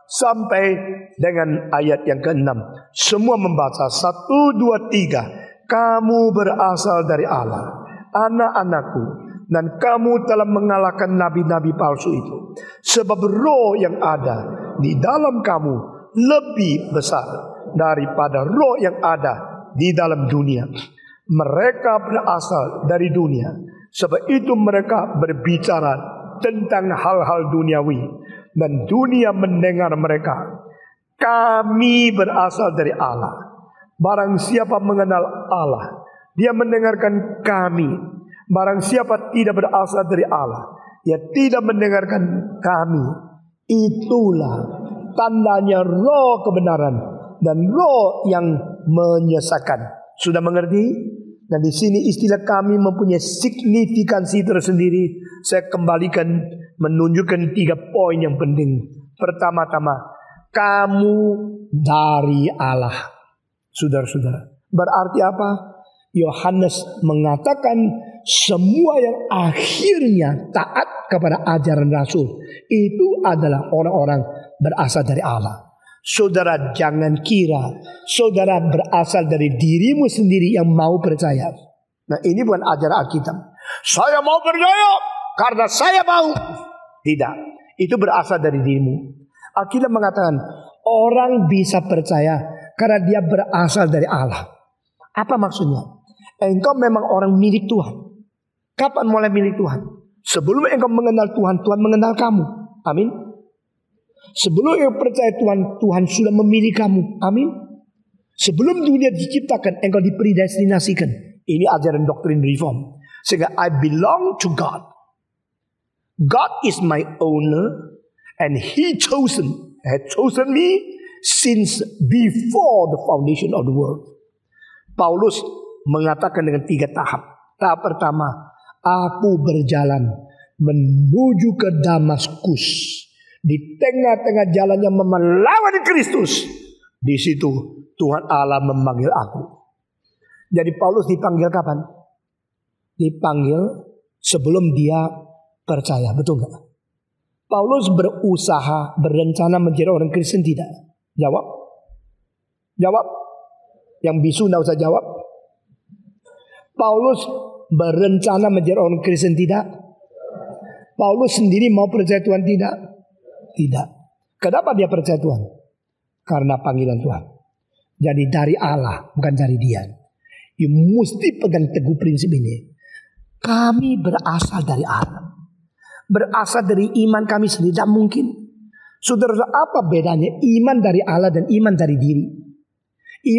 sampai dengan ayat yang ke-6. Semua membaca 1, 2, 3. Kamu berasal dari Allah, anak-anakku, dan kamu telah mengalahkan nabi-nabi palsu itu. Sebab roh yang ada di dalam kamu lebih besar daripada roh yang ada di dalam dunia. Mereka berasal dari dunia, sebab itu mereka berbicara tentang hal-hal duniawi, dan dunia mendengar mereka. Kami berasal dari Allah. Barang siapa mengenal Allah, dia mendengarkan kami. Barang siapa tidak berasal dari Allah, dia tidak mendengarkan kami. Itulah tandanya roh kebenaran dan roh yang menyesatkan. Sudah mengerti? Dan di sini istilah kami mempunyai signifikansi tersendiri. Saya kembalikan menunjukkan 3 poin yang penting. Pertama-tama, kamu dari Allah. Saudara-saudara, berarti apa? Yohanes mengatakan semua yang akhirnya taat kepada ajaran Rasul itu adalah orang-orang berasal dari Allah. Saudara jangan kira saudara berasal dari dirimu sendiri yang mau percaya. Nah, ini bukan ajaran Alkitab. Saya mau percaya karena saya mau. Tidak, itu berasal dari dirimu. Alkitab mengatakan orang bisa percaya karena dia berasal dari Allah. Apa maksudnya? Engkau memang orang milik Tuhan. Kapan mulai milik Tuhan? Sebelum engkau mengenal Tuhan, Tuhan mengenal kamu. Amin. Sebelum engkau percaya Tuhan, Tuhan sudah memilih kamu. Amin. Sebelum dunia diciptakan, engkau dipredestinasikan. Ini ajaran doktrin reform. Sehingga I belong to God. God is my owner, and He had chosen me since before the foundation of the world. Paulus mengatakan dengan 3 tahap. Tahap pertama, aku berjalan menuju ke Damaskus. Di tengah-tengah jalan yang melawan Kristus, di situ Tuhan Allah memanggil aku. Jadi Paulus dipanggil kapan? Dipanggil sebelum dia percaya, betul nggak? Paulus berusaha, berencana menjadi orang Kristen tidak? Jawab. Jawab. Yang bisu nggak usah jawab. Paulus berencana menjadi orang Kristen tidak? Paulus sendiri mau percaya Tuhan tidak? Tidak. Kenapa dia percaya Tuhan? Karena panggilan Tuhan. Jadi dari Allah, bukan dari dia. You mesti pegang teguh prinsip ini. Kami berasal dari Allah. Berasal dari iman kami sendiri. Tidak mungkin. Saudara, apa bedanya iman dari Allah dan iman dari diri?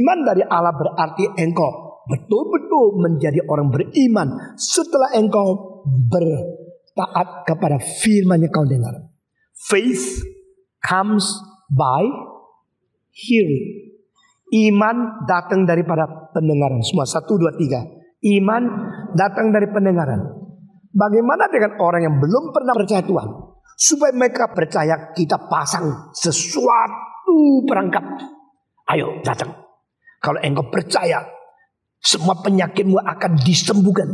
Iman dari Allah berarti engkau betul-betul menjadi orang beriman setelah engkau bertaat kepada firman yang kau dengar. Faith comes by hearing. Iman datang daripada pendengaran. Semua 1, 2, 3. Iman datang dari pendengaran. Bagaimana dengan orang yang belum pernah percaya Tuhan? Supaya mereka percaya, kita pasang sesuatu perangkap. Ayo datang. Kalau engkau percaya, semua penyakitmu akan disembuhkan.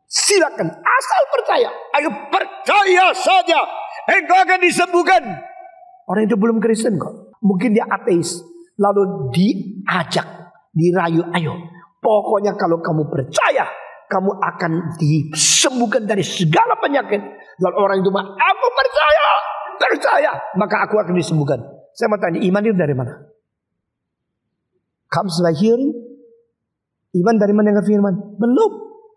Silakan, asal percaya. Ayo percaya saja, engkau akan disembuhkan. Orang itu belum Kristen kok. Mungkin dia ateis. Lalu diajak, dirayu, ayo. Pokoknya kalau kamu percaya, kamu akan disembuhkan dari segala penyakit. Lalu orang itu bilang, aku percaya, maka aku akan disembuhkan. Saya mau tanya, iman itu dari mana? Comes by hearing. Iman dari mendengar firman? Belum.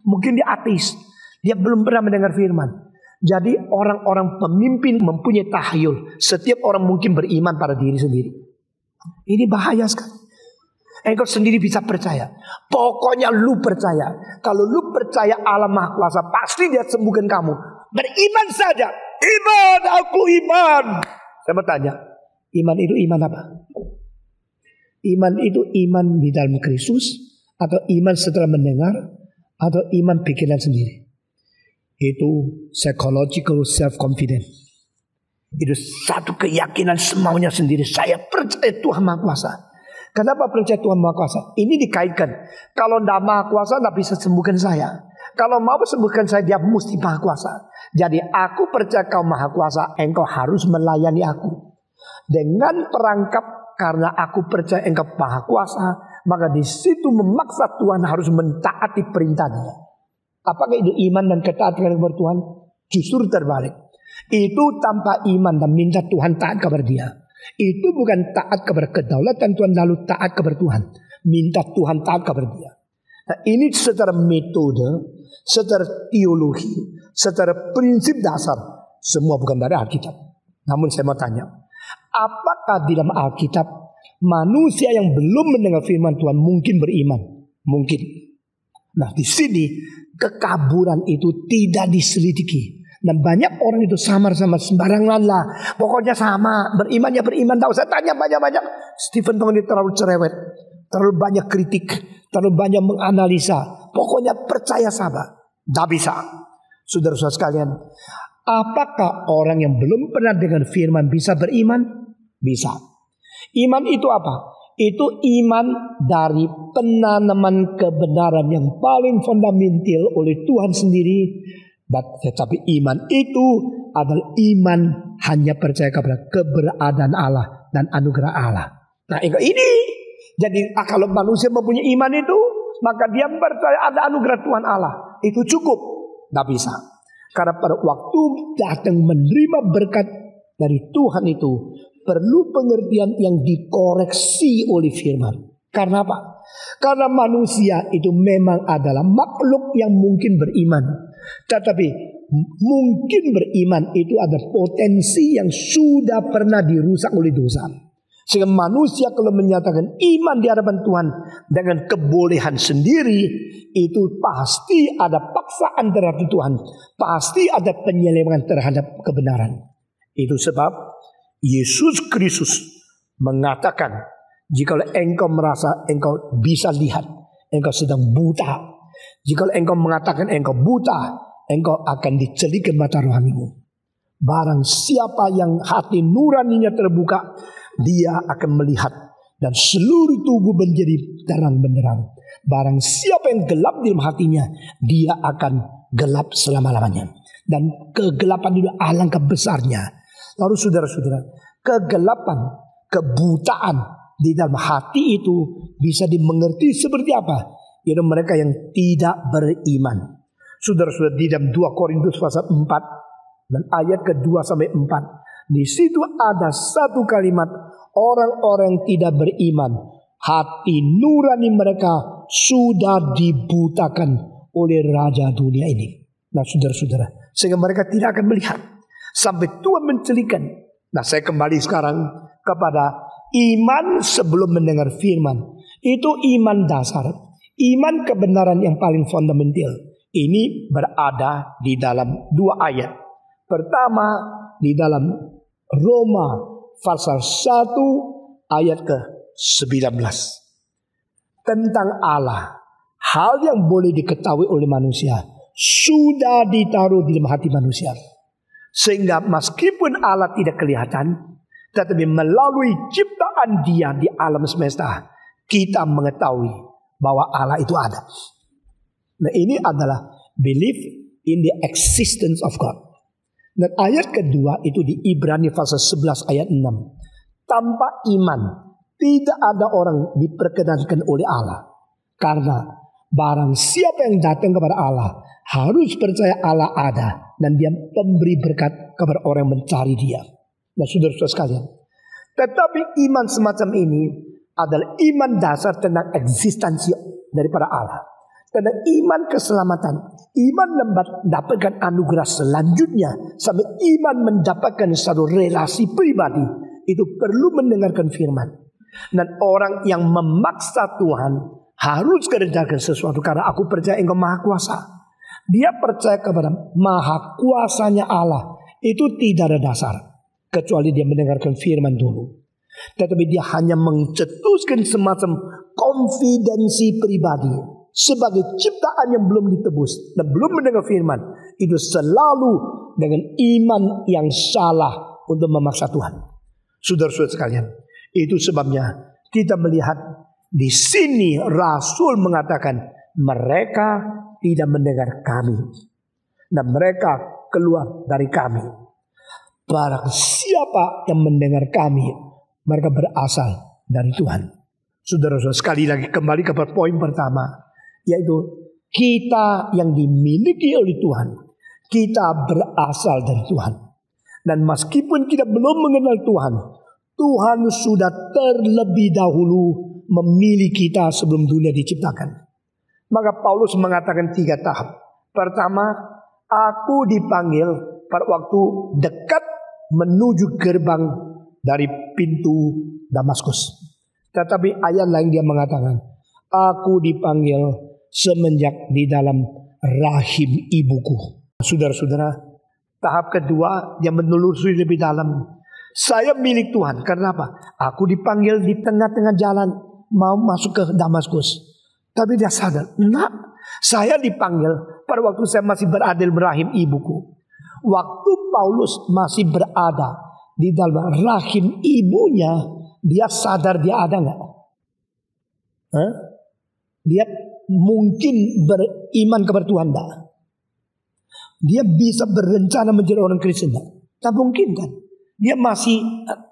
Mungkin dia ateis. Dia belum pernah mendengar firman. Jadi orang-orang pemimpin mempunyai tahyul. Setiap orang mungkin beriman pada diri sendiri. Ini bahaya sekali. Engkau sendiri bisa percaya. Pokoknya lu percaya. Kalau lu percaya Allah Maha Kuasa, pasti dia sembuhkan kamu. Beriman saja. Iman, aku iman. Saya mau tanya, iman itu iman apa? Iman itu iman di dalam Kristus, atau iman setelah mendengar, atau iman pikiran sendiri? Itu psychological self-confidence. Itu satu keyakinan semaunya sendiri. Saya percaya Tuhan Maha Kuasa. Kenapa percaya Tuhan Maha Kuasa? Ini dikaitkan. Kalau tidak Maha Kuasa, tidak bisa sembuhkan saya. Kalau mau sembuhkan saya, dia mesti Maha Kuasa. Jadi aku percaya kau Maha Kuasa, engkau harus melayani aku. Dengan perangkap, karena aku percaya engkau Maha Kuasa, maka di situ memaksa Tuhan harus mentaati perintahnya. Apakah itu iman dan ketaatan kepada Tuhan? Justru terbalik. Itu tanpa iman dan minta Tuhan taat kepada dia. Itu bukan taat kepada kedaulatan Tuhan lalu taat kepada Tuhan. Minta Tuhan taat kepada dia. Nah, ini secara metode, secara teologi, secara prinsip dasar, semua bukan dari Alkitab. Namun saya mau tanya, apakah di dalam Alkitab manusia yang belum mendengar firman Tuhan mungkin beriman? Mungkin. Nah, di sini kekaburan itu tidak diselidiki. Dan banyak orang itu samar-samar sembarangan lah. Pokoknya sama, beriman ya beriman. Tak usah tanya banyak-banyak. Stephen Tong ini terlalu cerewet, terlalu banyak kritik, terlalu banyak menganalisa. Pokoknya percaya sabar. Tak bisa. Saudara-saudara sekalian, apakah orang yang belum pernah dengar firman bisa beriman? Bisa. Iman itu apa? Itu iman dari penanaman kebenaran yang paling fundamental oleh Tuhan sendiri. Tetapi iman itu adalah iman hanya percaya kepada keberadaan Allah dan anugerah Allah. Nah ini. Jadi kalau manusia mempunyai iman itu, maka dia percaya ada anugerah Tuhan Allah. Itu cukup. Tidak bisa. Karena pada waktu datang menerima berkat dari Tuhan itu, perlu pengertian yang dikoreksi oleh firman. Karena apa? Karena manusia itu memang adalah makhluk yang mungkin beriman. Tetapi mungkin beriman itu ada potensi yang sudah pernah dirusak oleh dosa. Sehingga manusia kalau menyatakan iman di hadapan Tuhan dengan kebolehan sendiri, itu pasti ada paksaan terhadap Tuhan. Pasti ada penyelewengan terhadap kebenaran. Itu sebab Yesus Kristus mengatakan, jika engkau merasa engkau bisa lihat, engkau sedang buta. Jika engkau mengatakan engkau buta, engkau akan dicelikkan mata rohanimu. Barang siapa yang hati nuraninya terbuka, dia akan melihat dan seluruh tubuh menjadi terang benderang. Barang siapa yang gelap di dalam hatinya, dia akan gelap selama-lamanya. Dan kegelapan itu alangkah besarnya. Lalu saudara-saudara, kegelapan, kebutaan di dalam hati itu bisa dimengerti seperti apa? Yaitu mereka yang tidak beriman. Saudara-saudara, di dalam 2 Korintus pasal 4 dan ayat ke-2 sampai 4. Di situ ada satu kalimat, orang-orang yang tidak beriman, hati nurani mereka sudah dibutakan oleh raja dunia ini. Nah saudara-saudara, sehingga mereka tidak akan melihat sampai Tuhan mencelikan. Nah saya kembali sekarang kepada iman sebelum mendengar firman. Itu iman dasar, iman kebenaran yang paling fundamental. Ini berada di dalam 2 ayat. Pertama di dalam Roma pasal 1 ayat ke-19. Tentang Allah, hal yang boleh diketahui oleh manusia sudah ditaruh di dalam hati manusia. Sehingga meskipun Allah tidak kelihatan, tetapi melalui ciptaan Dia di alam semesta, kita mengetahui bahwa Allah itu ada. Nah ini adalah belief in the existence of God. Dan ayat kedua itu di Ibrani pasal 11 ayat 6. Tanpa iman tidak ada orang diperkenankan oleh Allah. Karena Barang siapa yang datang kepada Allah harus percaya Allah ada dan dia pemberi berkat kepada orang yang mencari dia. Nah, saudara-saudara sekalian, tetapi iman semacam ini adalah iman dasar tentang eksistensi daripada Allah, tentang iman keselamatan, iman mendapatkan anugerah selanjutnya, sampai iman mendapatkan satu relasi pribadi. Itu perlu mendengarkan firman. Dan orang yang memaksa Tuhan harus kerjakan sesuatu karena aku percaya Engkau maha kuasa. Dia percaya kepada maha kuasanya Allah. Itu tidak ada dasar kecuali dia mendengarkan firman dulu. Tetapi dia hanya mencetuskan semacam konfidensi pribadi sebagai ciptaan yang belum ditebus dan belum mendengar firman. Itu selalu dengan iman yang salah untuk memaksa Tuhan. Saudara-saudara sekalian, itu sebabnya kita melihat di sini Rasul mengatakan mereka tidak mendengar kami dan mereka keluar dari kami. Barang siapa yang mendengar kami, mereka berasal dari Tuhan. Saudara-saudara, sekali lagi kembali kepada poin pertama, yaitu kita yang dimiliki oleh Tuhan, kita berasal dari Tuhan. Dan meskipun kita belum mengenal Tuhan, Tuhan sudah terlebih dahulu memilih kita sebelum dunia diciptakan. Maka Paulus mengatakan 3 tahap. Pertama, aku dipanggil pada waktu dekat menuju gerbang dari pintu Damaskus. Tetapi ayat lain dia mengatakan, aku dipanggil semenjak di dalam rahim ibuku. Saudara-saudara, tahap kedua dia menelusuri lebih dalam. Saya milik Tuhan. Karena apa? Aku dipanggil di tengah-tengah jalan mau masuk ke Damaskus. Tapi dia sadar, saya dipanggil pada waktu saya masih berada di rahim ibuku. Waktu Paulus masih berada di dalam rahim ibunya, dia sadar dia ada nggak? Dia mungkin beriman kepada Tuhan enggak? Dia bisa berencana menjadi orang Kristen enggak? Tak mungkin kan? Dia masih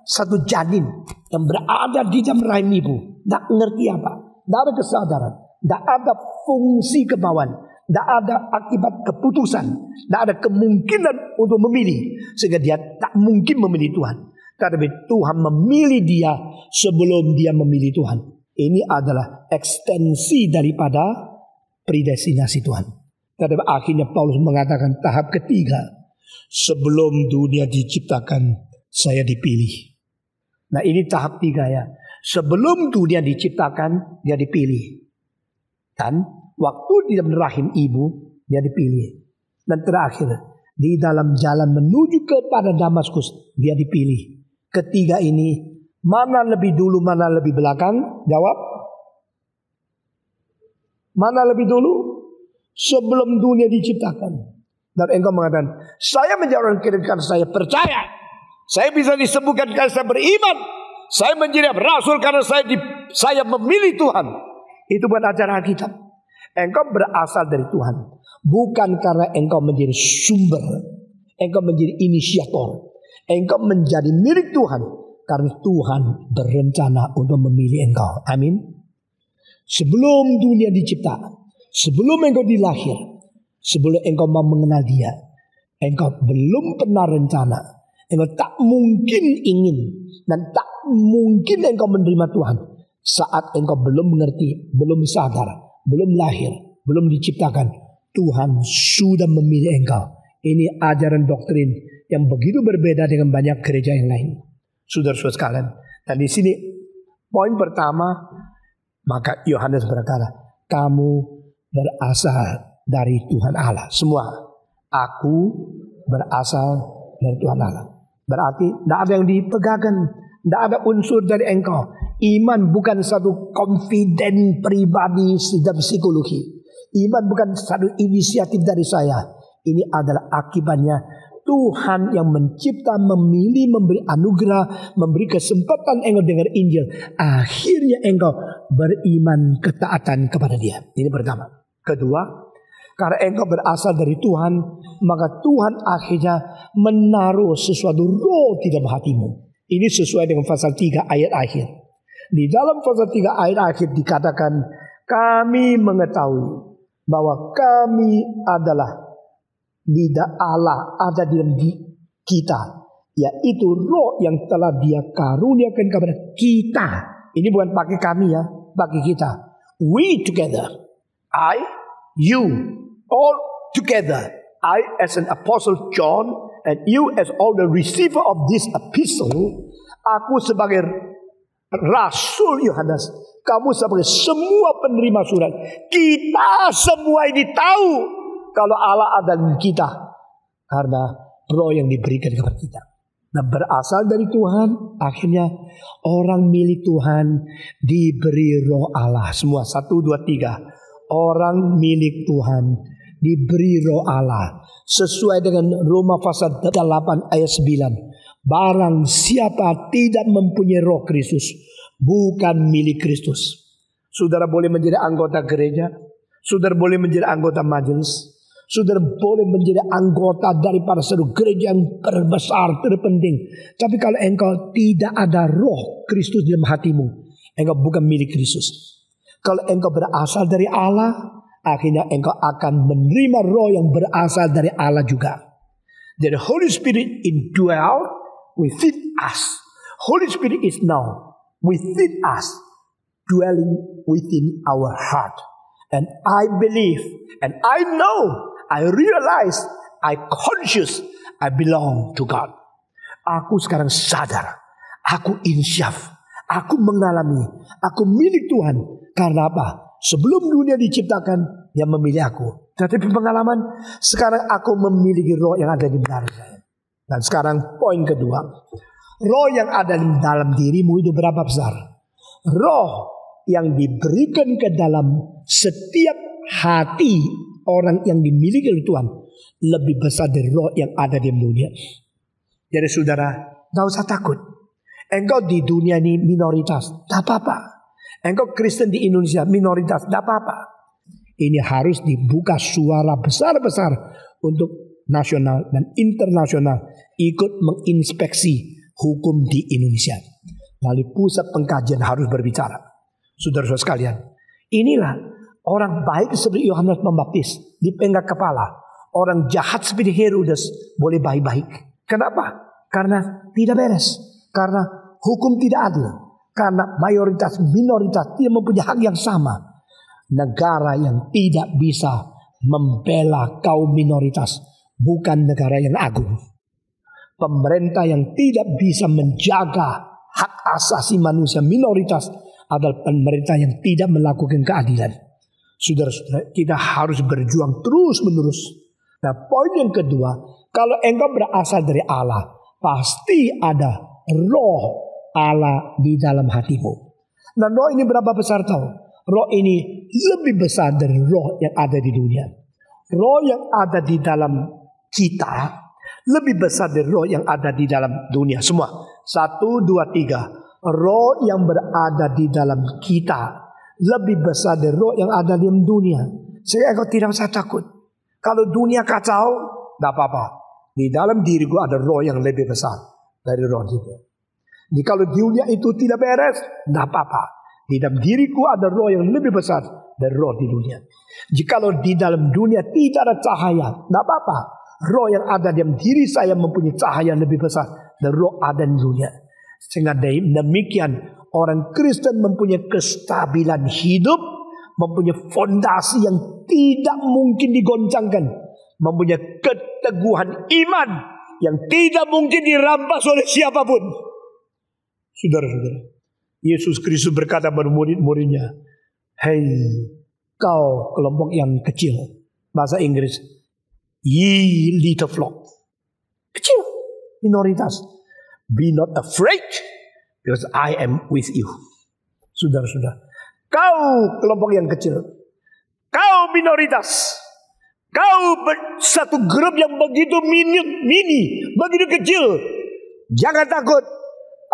satu janin yang berada di dalam rahim ibu. Tak ngerti apa. Tak ada kesadaran. Tak ada fungsi kemauan. Tak ada akibat keputusan. Tak ada kemungkinan untuk memilih. Sehingga dia tak mungkin memilih Tuhan. Tetapi Tuhan memilih dia sebelum dia memilih Tuhan. Ini adalah ekstensi daripada predestinasi Tuhan. Tetapi akhirnya Paulus mengatakan tahap ketiga. Sebelum dunia diciptakan, saya dipilih. Nah, ini tahap 3 ya. Sebelum dunia diciptakan, dia dipilih. Dan waktu di dalam rahim ibu, dia dipilih. Dan terakhir, di dalam jalan menuju kepada Damaskus, dia dipilih. Ketiga ini, mana lebih dulu, mana lebih belakang? Jawab. Mana lebih dulu? Sebelum dunia diciptakan. Dan engkau mengatakan, saya menjadi orang Kristen karena saya percaya. Saya bisa disembuhkan karena saya beriman. Saya menjadi rasul karena saya memilih Tuhan. Itu bukan ajaran Alkitab. Engkau berasal dari Tuhan. Bukan karena engkau menjadi sumber. Engkau menjadi inisiator. Engkau menjadi milik Tuhan. Karena Tuhan berencana untuk memilih engkau. Amin. Sebelum dunia dicipta. Sebelum engkau dilahir. Sebelum engkau mau mengenal dia. Engkau belum pernah rencana. Engkau tak mungkin ingin. Dan tak mungkin engkau menerima Tuhan. Saat engkau belum mengerti. Belum sadar. Belum lahir. Belum diciptakan. Tuhan sudah memilih engkau. Ini ajaran doktrin yang begitu berbeda dengan banyak gereja yang lain. Saudara-saudara sekalian. Dan di sini poin pertama. Maka Yohanes berkata. Kamu berasal dari Tuhan Allah. Semua. Aku berasal dari Tuhan Allah. Berarti tidak ada yang dipegangkan. Tidak ada unsur dari engkau. Iman bukan satu confident pribadi dalam psikologi. Iman bukan satu inisiatif dari saya. Ini adalah akibatnya Tuhan yang mencipta, memilih, memberi anugerah, memberi kesempatan engkau dengar Injil. Akhirnya engkau beriman ketaatan kepada dia. Ini pertama. Kedua, karena engkau berasal dari Tuhan, maka Tuhan akhirnya menaruh sesuatu roh di dalam hatimu. Ini sesuai dengan pasal 3 ayat akhir. Di dalam pasal 3 ayat akhir dikatakan, Kami mengetahui bahwa kami adalah lidah Allah ada di dalam kita, yaitu Roh yang telah Dia karuniakan kepada kita. Ini bukan bagi kami ya, bagi kita. We together, I, you, all together. I as an apostle John and you as all the receiver of this epistle. Aku sebagai Rasul Yohanes, kamu sebagai semua penerima surat. Kita semua ini tahu kalau Allah ada di kita karena Roh yang diberikan kepada kita. Nah, berasal dari Tuhan, akhirnya orang milik Tuhan diberi Roh Allah. Semua 1, 2, 3. Orang milik Tuhan diberi Roh Allah. Sesuai dengan Roma pasal 8 ayat 9. Barang siapa tidak mempunyai Roh Kristus, bukan milik Kristus. Saudara boleh menjadi anggota gereja, saudara boleh menjadi anggota majelis, saudara boleh menjadi anggota daripada seluruh gereja yang terbesar, terpenting. Tapi kalau engkau tidak ada Roh Kristus dalam hatimu, engkau bukan milik Kristus. Kalau engkau berasal dari Allah, akhirnya engkau akan menerima Roh yang berasal dari Allah juga. The Holy Spirit indwell within us. Holy Spirit is now within us, dwelling within our heart. And I believe, and I know, I realize, I conscious, I belong to God. Aku sekarang sadar, aku insyaf, aku mengalami, aku milik Tuhan. Karena apa? Sebelum dunia diciptakan, Dia memilih aku. Tetapi pengalaman, sekarang aku memiliki Roh yang ada di dalam saya. Dan sekarang poin kedua, Roh yang ada di dalam dirimu itu berapa besar? Roh yang diberikan ke dalam setiap hati orang yang dimiliki oleh Tuhan lebih besar dari roh yang ada di dunia. Jadi saudara, tidak usah takut. Engkau di dunia ini minoritas, tidak apa-apa. Engkau Kristen di Indonesia minoritas, tidak apa-apa. Ini harus dibuka suara besar-besar untuk nasional dan internasional ikut menginspeksi hukum di Indonesia. Lalu pusat pengkajian harus berbicara. Saudara-saudara sekalian, inilah orang baik seperti Yohanes Pembaptis dipenggak kepala. Orang jahat seperti Herodes boleh baik-baik. Kenapa? Karena tidak beres. Karena hukum tidak adil. Karena mayoritas minoritas tidak mempunyai hak yang sama. Negara yang tidak bisa membela kaum minoritas bukan negara yang agung. Pemerintah yang tidak bisa menjaga hak asasi manusia minoritas adalah pemerintah yang tidak melakukan keadilan. Saudara-saudara, kita harus berjuang terus-menerus. Nah, poin yang kedua, kalau engkau berasal dari Allah, pasti ada Roh Allah di dalam hatimu. Nah, roh ini berapa besar tahu? Roh ini lebih besar dari roh yang ada di dunia. Roh yang ada di dalam kita lebih besar dari roh yang ada di dalam dunia. Semua. 1, 2, 3. Roh yang berada di dalam kita lebih besar dari roh yang ada di dunia. Sehingga engkau tidak usah takut. Kalau dunia kacau, tidak apa-apa. Di dalam diriku ada roh yang lebih besar dari roh itu. Jadi kalau dunia itu tidak beres, tidak apa-apa. Di dalam diriku ada roh yang lebih besar dari roh di dunia. Jikalau di dalam dunia tidak ada cahaya, tidak apa-apa. Roh yang ada di dalam diri saya mempunyai cahaya yang lebih besar dari roh ada di dunia. Sehingga demikian orang Kristen mempunyai kestabilan hidup, mempunyai fondasi yang tidak mungkin digoncangkan, mempunyai keteguhan iman yang tidak mungkin dirampas oleh siapapun. Saudara-saudara, Yesus Kristus berkata kepada murid-muridnya, "Hei, kau kelompok yang kecil." Bahasa Inggris, "Ye little flock." Kecil, minoritas. "Be not afraid, because I am with you." Saudara-saudara, kau kelompok yang kecil, kau minoritas, kau satu grup yang begitu mini, begitu kecil. Jangan takut,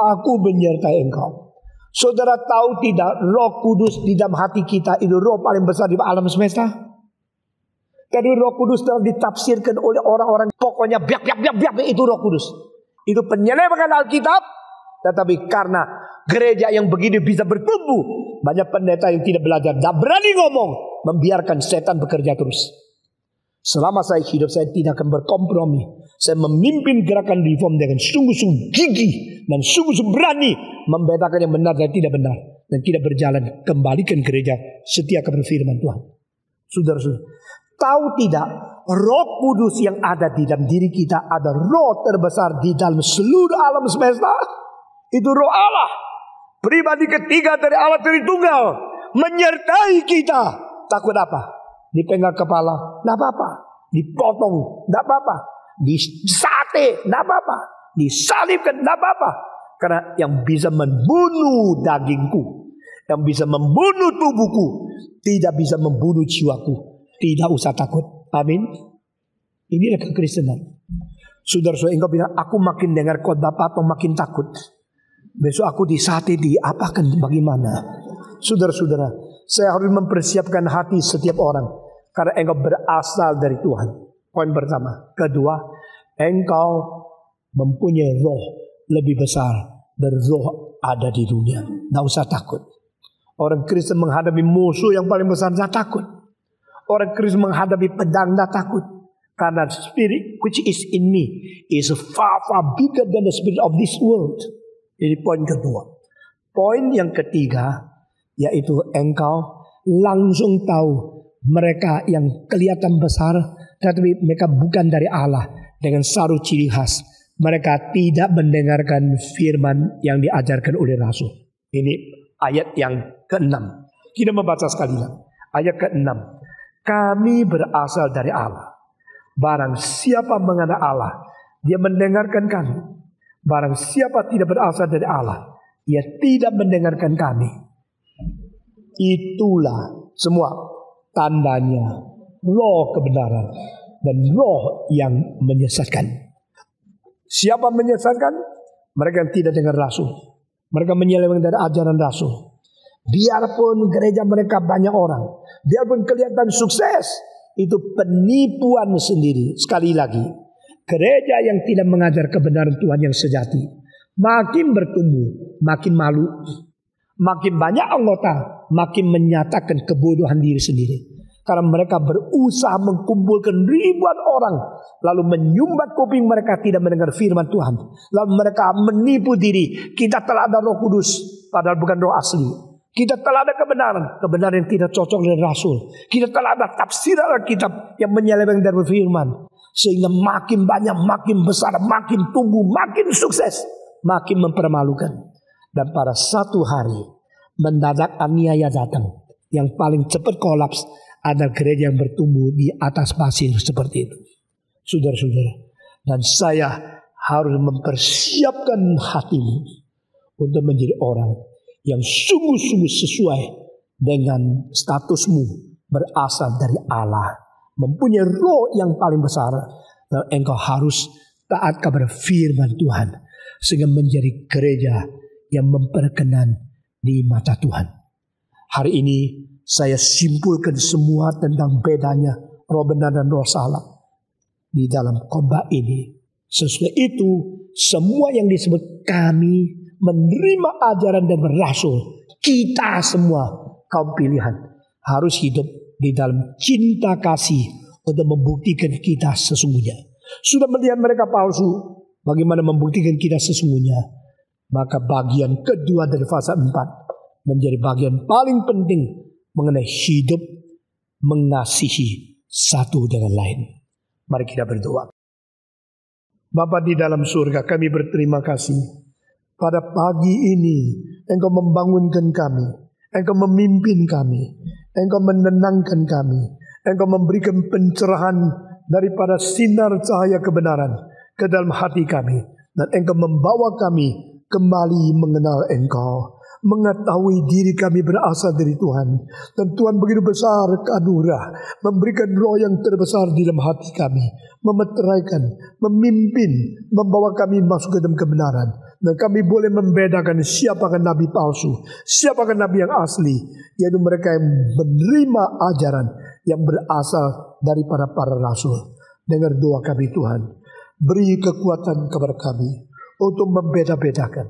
aku menyertai engkau. Saudara tahu tidak, Roh Kudus di dalam hati kita itu roh paling besar di alam semesta. Jadi Roh Kudus telah ditafsirkan oleh orang-orang pokoknya biak itu Roh Kudus. Itu penyelewengan Alkitab. Tetapi karena gereja yang begini bisa bertumbuh, banyak pendeta yang tidak belajar, tidak berani ngomong, membiarkan setan bekerja terus. Selama saya hidup, saya tidak akan berkompromi. Saya memimpin gerakan reform dengan sungguh-sungguh gigih dan sungguh-sungguh berani membedakan yang benar dan tidak benar, dan tidak berjalan. Kembalikan gereja setia kepada firman Tuhan. Saudara-saudara, tahu tidak, Roh Kudus yang ada di dalam diri kita ada roh terbesar di dalam seluruh alam semesta. Itu roh Allah, pribadi ketiga dari Allah Tritunggal, menyertai kita. Takut apa? Dipenggal kepala, tidak apa-apa. Dipotong, tidak apa-apa. Disate, tidak apa-apa. Disalibkan, tidak apa-apa. Karena yang bisa membunuh dagingku, yang bisa membunuh tubuhku, tidak bisa membunuh jiwaku. Tidak usah takut. Amin. Inilah kekristenan. Saudara-saudara, engkau bilang, aku makin dengar khotbah atau makin takut. Besok aku disate, diapakan, bagaimana? Saudara-saudara, saya harus mempersiapkan hati setiap orang, karena engkau berasal dari Tuhan. Poin pertama. Kedua, engkau mempunyai roh lebih besar dari roh ada di dunia. Tidak usah takut. Orang Kristen menghadapi musuh yang paling besar, tidak takut. Orang Kristen menghadapi pedang, tidak takut. Karena spirit which is in me is far bigger than the spirit of this world. Ini poin kedua. Poin yang ketiga, yaitu engkau langsung tahu mereka yang kelihatan besar, tetapi mereka bukan dari Allah. Dengan satu ciri khas, mereka tidak mendengarkan firman yang diajarkan oleh Rasul. Ini ayat yang ke-6. Kita membaca sekali lagi. Ayat ke-6. Kami berasal dari Allah. Barang siapa mengenal Allah, dia mendengarkan kami. Barang siapa tidak berasal dari Allah, ia tidak mendengarkan kami. Itulah semua tandanya roh kebenaran dan roh yang menyesatkan. Siapa menyesatkan? Mereka yang tidak dengar Rasul. Mereka menyeleweng dari ajaran Rasul. Biarpun gereja mereka banyak orang, biarpun kelihatan sukses, itu penipuan sendiri. Sekali lagi, gereja yang tidak mengajar kebenaran Tuhan yang sejati makin bertumbuh, makin malu. Makin banyak anggota, makin menyatakan kebodohan diri sendiri. Karena mereka berusaha mengumpulkan ribuan orang, lalu menyumbat kuping mereka tidak mendengar firman Tuhan. Lalu mereka menipu diri, kita telah ada Roh Kudus, padahal bukan roh asli. Kita telah ada kebenaran yang tidak cocok dengan Rasul. Kita telah ada tafsir Alkitab yang menyeleweng dari firman. Sehingga makin banyak, makin besar, makin tumbuh, makin sukses, makin mempermalukan. Dan pada satu hari mendadak aniaya datang. Yang paling cepat kolaps ada gereja yang bertumbuh di atas pasir seperti itu. Saudara-saudara, dan saya harus mempersiapkan hatimu untuk menjadi orang yang sungguh-sungguh sesuai dengan statusmu, berasal dari Allah, mempunyai roh yang paling besar, dan engkau harus taat kepada firman Tuhan sehingga menjadi gereja yang memperkenan di mata Tuhan. Hari ini saya simpulkan semua tentang bedanya roh benar dan roh salah di dalam khotbah ini. Sesuai itu, semua yang disebut kami menerima ajaran dan Rasul, kita semua kaum pilihan harus hidup di dalam cinta kasih untuk membuktikan kita sesungguhnya. Sudah melihat mereka palsu, bagaimana membuktikan kita sesungguhnya? Maka bagian kedua dari fase 4 menjadi bagian paling penting mengenai hidup mengasihi satu dengan lain. Mari kita berdoa. Bapa di dalam surga, kami berterima kasih. Pada pagi ini Engkau membangunkan kami, Engkau memimpin kami, Engkau menenangkan kami, Engkau memberikan pencerahan daripada sinar cahaya kebenaran ke dalam hati kami, dan Engkau membawa kami kembali mengenal Engkau, mengetahui diri kami berasal dari Tuhan. Dan Tuhan begitu besar anugerah, memberikan roh yang terbesar di dalam hati kami, memeteraikan, memimpin, membawa kami masuk ke dalam kebenaran. Dan kami boleh membedakan siapakah nabi palsu, siapakah nabi yang asli, yaitu mereka yang menerima ajaran yang berasal daripada para rasul. Dengar doa kami Tuhan, beri kekuatan kepada kami untuk membeda-bedakan,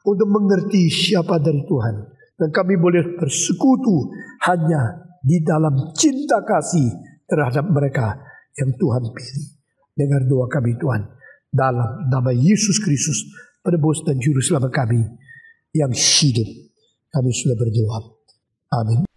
untuk mengerti siapa dari Tuhan, Dan kami boleh bersekutu hanya di dalam cinta kasih terhadap mereka yang Tuhan pilih. Dengar doa kami Tuhan, dalam nama Yesus Kristus, penebus dan juru selamat kami yang hidup. Kami sudah berdoa. Amin.